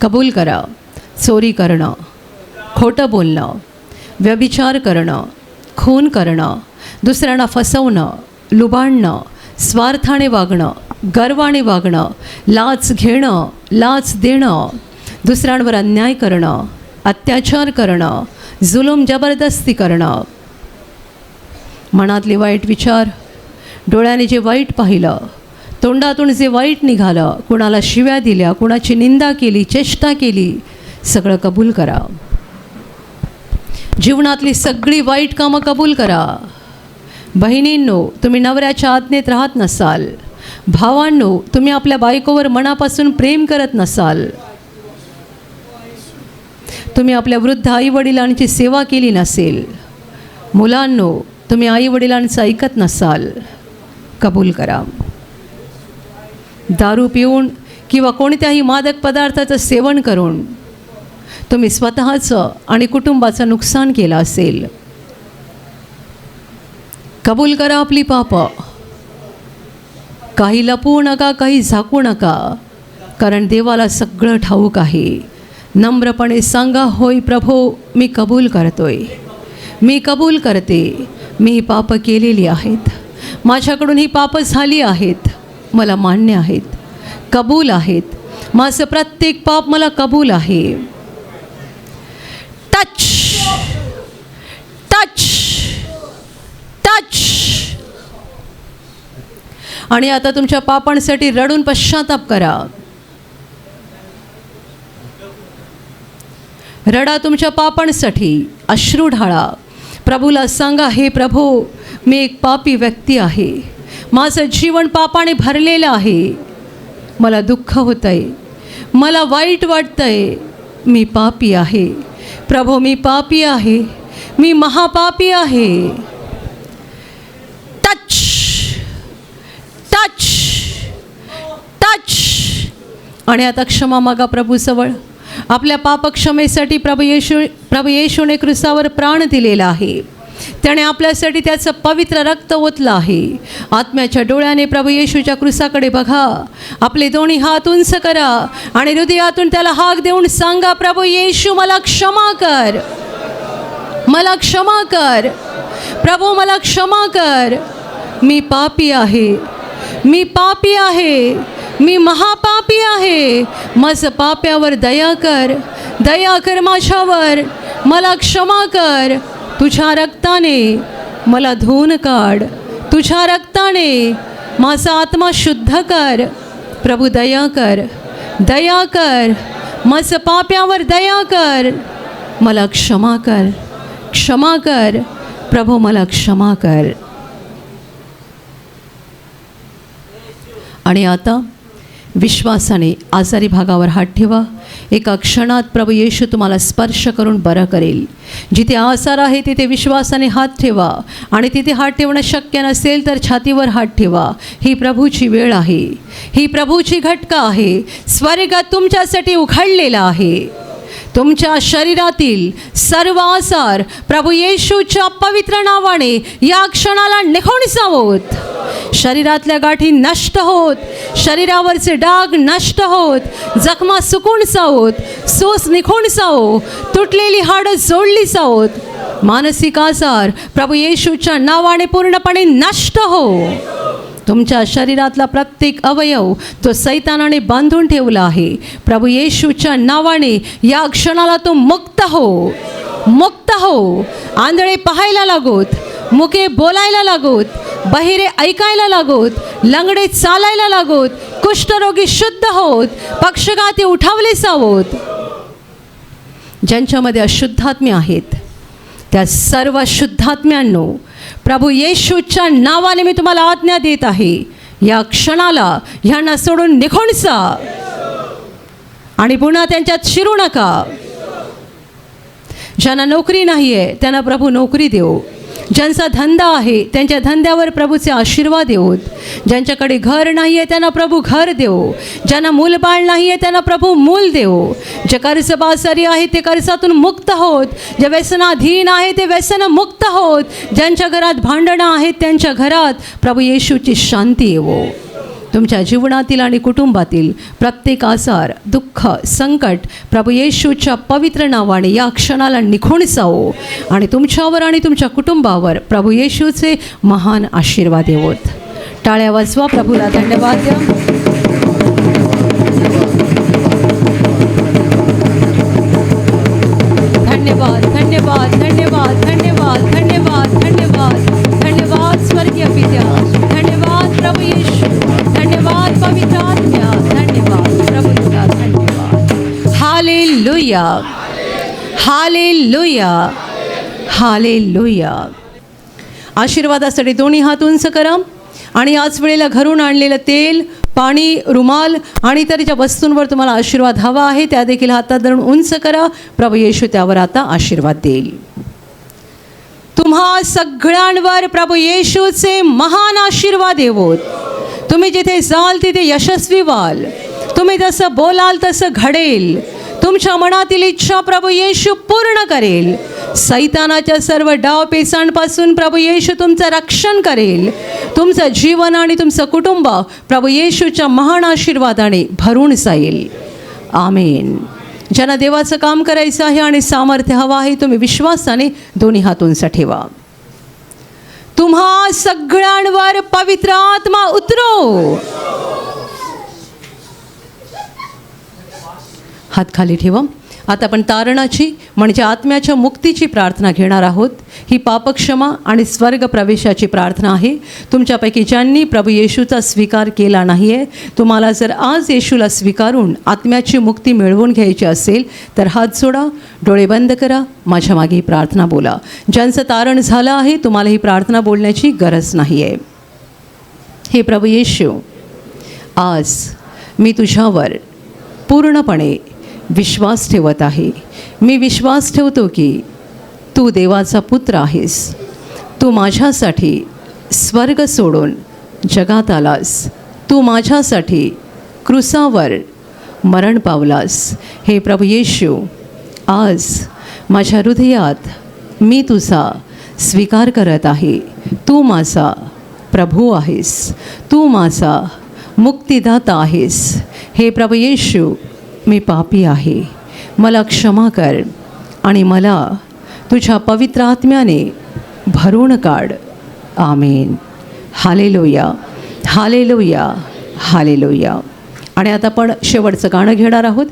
कबूल करा. चोरी करणं, खोटं बोलणं, व्यभिचार करणं, खून करणं, दुसऱ्यांना फसवणं, लुबाडणं, स्वार्थाने वागणं, गर्वाने वागणं, लाच घेणं, लाच देणं, दुसऱ्यांवर अन्याय करणं, अत्याचार करणं, जुलूम जबरदस्ती करणं, मनातले वाईट विचार, डोळ्याने जे वाईट पाहिलं, तोंडातून जे वाईट निघालं, कुणाला शिव्या दिल्या, कुणाची निंदा केली, चेष्टा केली, सगळं कबूल करा. जीवनातली सगळी वाईट कामं कबूल करा. बहिणींनो, तुम्ही नवऱ्याच्या आज्ञेत राहत नसाल. भावांनो, तुम्ही आपल्या बायकोवर मनापासून प्रेम करत नसाल. तुम्ही आपल्या वृद्ध आईवडिलांची सेवा केली नसेल. मुलांनो, तुम्ही आईवडिलांचं ऐकत नसाल. कबूल करा. दारू पिऊन किंवा कोणत्याही मादक पदार्थाचं सेवन करून तुम्ही स्वतःचं आणि कुटुंबाचं नुकसान केलं असेल. कबूल करा आपली पापं. काही लपवू नका, काही झाकू नका, कारण देवाला सगळं ठाऊक आहे. नम्रपणे सांगा, होय प्रभो, मी कबूल करतोय, मी कबूल करते, मी ही पापं केलेली आहेत, माझ्याकडून ही पापं झाली आहेत, मला मान्य आहेत, कबूल आहेत, माझं प्रत्येक पाप मला कबूल आहे. Touch touch touch. आणि आता तुमच्या पापांसाठी रडून पश्चाताप करा. रडा तुमच्या पापांसाठी, अश्रू ढाळा. प्रभूला सांगा, हे प्रभू, मी एक पापी व्यक्ती आहे, माझं जीवन पापाने भरलेलं आहे, मला दुःख होतं आहे, मला वाईट वाटतं आहे, मी पापी आहे. प्रभू, मी पापी आहे, मी महापापी आहे. Touch touch touch. आणि आता क्षमा मागा प्रभूजवळ. आपल्या पापक्षमेसाठी प्रभू येशूने क्रूसावर प्राण दिलेला आहे. त्याने आपल्यासाठी त्याचं पवित्र रक्त ओतलं आहे. आत्म्याच्या डोळ्याने प्रभू येशूच्या क्रूसाकडे बघा. आपले दोन्ही हात उंच करा आणि हृदयातून त्याला हाक देऊन सांगा, प्रभू येशू, मला क्षमा कर, मला क्षमा कर. प्रभू, मला क्षमा कर. मी पापी आहे, मी पापी आहे, मी महापापी आहे. माझं पाप्यावर दया कर, दया कर माझ्यावर, मला क्षमा कर. तुझ्या रक्ताने मला धुवून काढ, तुझ्या रक्ताने माझा आत्मा शुद्ध कर. प्रभू, दया कर, दया कर, माझं पाप्यावर दया कर, मला क्षमा कर, क्षमा कर. प्रभू, मला क्षमा कर. आणि आता विश्वासाने आजारी भागावर हात ठेवा. एका क्षणात प्रभू येशू तुम्हाला स्पर्श करून बरं करेल. जिथे आजार आहे तिथे विश्वासाने हात ठेवा आणि तिथे हात ठेवणं शक्य नसेल तर छातीवर हात ठेवा. ही प्रभूची वेळ आहे, ही प्रभूची घटका आहे. स्वर्ग तुमच्यासाठी उघडलेला आहे. तुमच्या शरीरातील सर्व आजार प्रभू येशूच्या पवित्र नावाने या क्षणाला निघून जावोत. शरीरातल्या गाठी नष्ट होत, शरीरावरचे डाग नष्ट होत, जखमा सुकून जावोत, सूस निघून जावो, तुटलेली हाडं जोडली जावोत. मानसिक आजार प्रभू येशूच्या नावाने पूर्णपणे नष्ट हो. तुमच्या शरीरातला प्रत्येक अवयव तो सैतानाने बांधून ठेवला आहे. प्रभू येशूच्या नावाने या क्षणाला तो मुक्त हो, मुक्त हो. आंधळे पाहायला लागोत, मुके बोलायला लागोत, बहिरे ऐकायला लागोत, लंगडे चालायला लागोत, कुष्ठरोगी शुद्ध होत, पक्षघाती उठावले जावोत. ज्यांच्यामध्ये अशुद्धात्मे आहेत त्या सर्व शुद्धात्म्यांनो प्रभू येशूच्या नावाने मी तुम्हाला आज्ञा देत आहे, या क्षणाला ह्यांना सोडून निघून जा आणि पुन्हा त्यांच्यात शिरू नका. ज्यांना नोकरी नाही आहे त्यांना प्रभू नोकरी देव. ज्यांचा धंदा आहे त्यांच्या धंद्यावर प्रभूचे आशीर्वाद येऊत. ज्यांच्याकडे घर नाही आहे त्यांना प्रभू घर देवो. ज्यांना मूलबाळ नाही आहे त्यांना प्रभू मूल देवो. जे कर्जबाजारी आहेत ते कर्जातून मुक्त होत. जे व्यसनाधीन आहे ते व्यसनमुक्त होत. ज्यांच्या घरात भांडणं आहेत त्यांच्या घरात प्रभू येशूची शांती येवो. तुमच्या जीवनातील आणि कुटुंबातील प्रत्येक आजार, दुःख, संकट प्रभू येशूच्या पवित्र नावाने या क्षणाला निघून जावो आणि तुमच्यावर आणि तुमच्या कुटुंबावर प्रभू येशूचे महान आशीर्वाद येवोत. टाळ्या वाजवा, प्रभूला धन्यवाद द्या. धन्यवाद, धन्यवाद, धन्यवाद, धन्यवाद, धन्यवाद, धन्यवाद, धन्यवाद स्वर्गीय पित्या, धन्यवाद प्रभू येशू, धन्यवाद पवित्र आत्म्या, धन्यवाद प्रभू तुला धन्यवाद. Hallelujah, hallelujah, hallelujah. आशीर्वादासाठी दोन्ही हात उंच करा आणि याच वेळेला घरून आणलेलं तेल, पाणी, रुमाल आणि इतर ज्या वस्तूंवर तुम्हाला आशीर्वाद हवा आहे त्या देखील हातात धरून उंच करा. प्रभू येशू त्यावर आता आशीर्वाद देईल. तुम्हा सगळ्यांवर प्रभू येशूचे महान आशीर्वाद येवोत. तुम्ही जिथे जाल तिथे यशस्वी व्हाल. तुम्ही जसं बोलाल तसं घडेल. तुमच्या मनातील इच्छा प्रभू येशू पूर्ण करेल. सैतानाच्या सर्व डावपेचांपासून प्रभू येशू तुमचं रक्षण करेल. तुमचं जीवन आणि तुमचं कुटुंब प्रभू येशूच्या महान आशीर्वादाने भरून जाईल. आमेन. ज्यांना देवाचं काम करायचं आहे आणि सामर्थ्य हवं आहे तुम्ही विश्वासाने दोन्ही हातूंचा ठेवा. तुम्हा सगळ्यांवर पवित्र आत्मा उतरो. हात खाली ठेवा. आता आपण तारणाची म्हणजे आत्म्याच्या मुक्तीची प्रार्थना घेणार आहोत. ही पापक्षमा आणि स्वर्ग प्रवेशाची प्रार्थना आहे. तुमच्यापैकी ज्यांनी प्रभू येशूचा स्वीकार केला नाही आहे, तुम्हाला जर आज येशूला स्वीकारून आत्म्याची मुक्ती मिळवून घ्यायची असेल तर हात जोडा, डोळे बंद करा, माझ्या मागे ही प्रार्थना बोला. ज्यांचं तारण झालं आहे तुम्हाला ही प्रार्थना बोलण्याची गरज नाही आहे. हे प्रभू येशू, आज मी तुझ्यावर पूर्णपणे विश्वास ठेवत आहे. मी विश्वास ठेवतो की तू देवाचा पुत्र आहेस. तू माझ्यासाठी स्वर्ग सोडून जगात आलास. तू माझ्यासाठी क्रूसावर मरण पावलास. हे प्रभू येशू, आज माझ्या हृदयात मी तुझा स्वीकार करत आहे. तू माझा प्रभू आहेस. तू माझा मुक्तिदाता आहेस. हे प्रभू येशू, मी पापी आहे. मला क्षमा कर आणि मला तुझ्या पवित्र आत्म्याने भरून काढ. आमेन. Hallelujah, hallelujah, hallelujah. आणि आता आपण शेवटचं गाणं घेणार आहोत.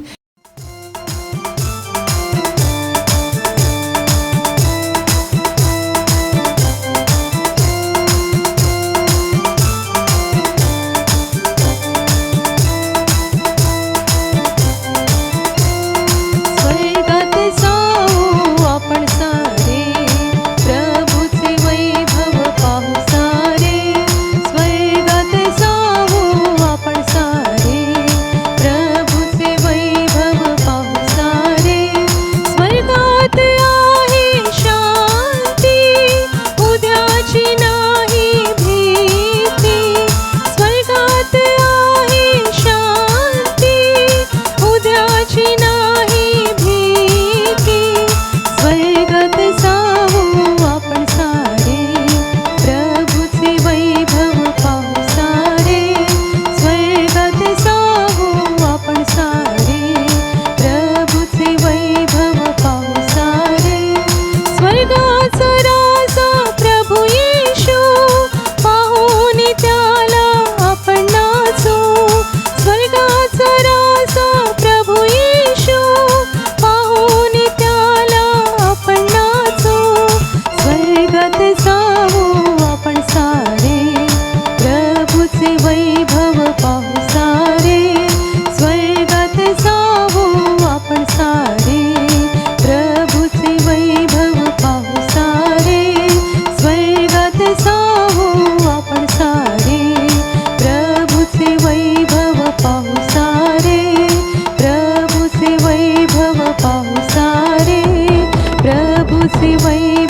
प्रभुचे वैभव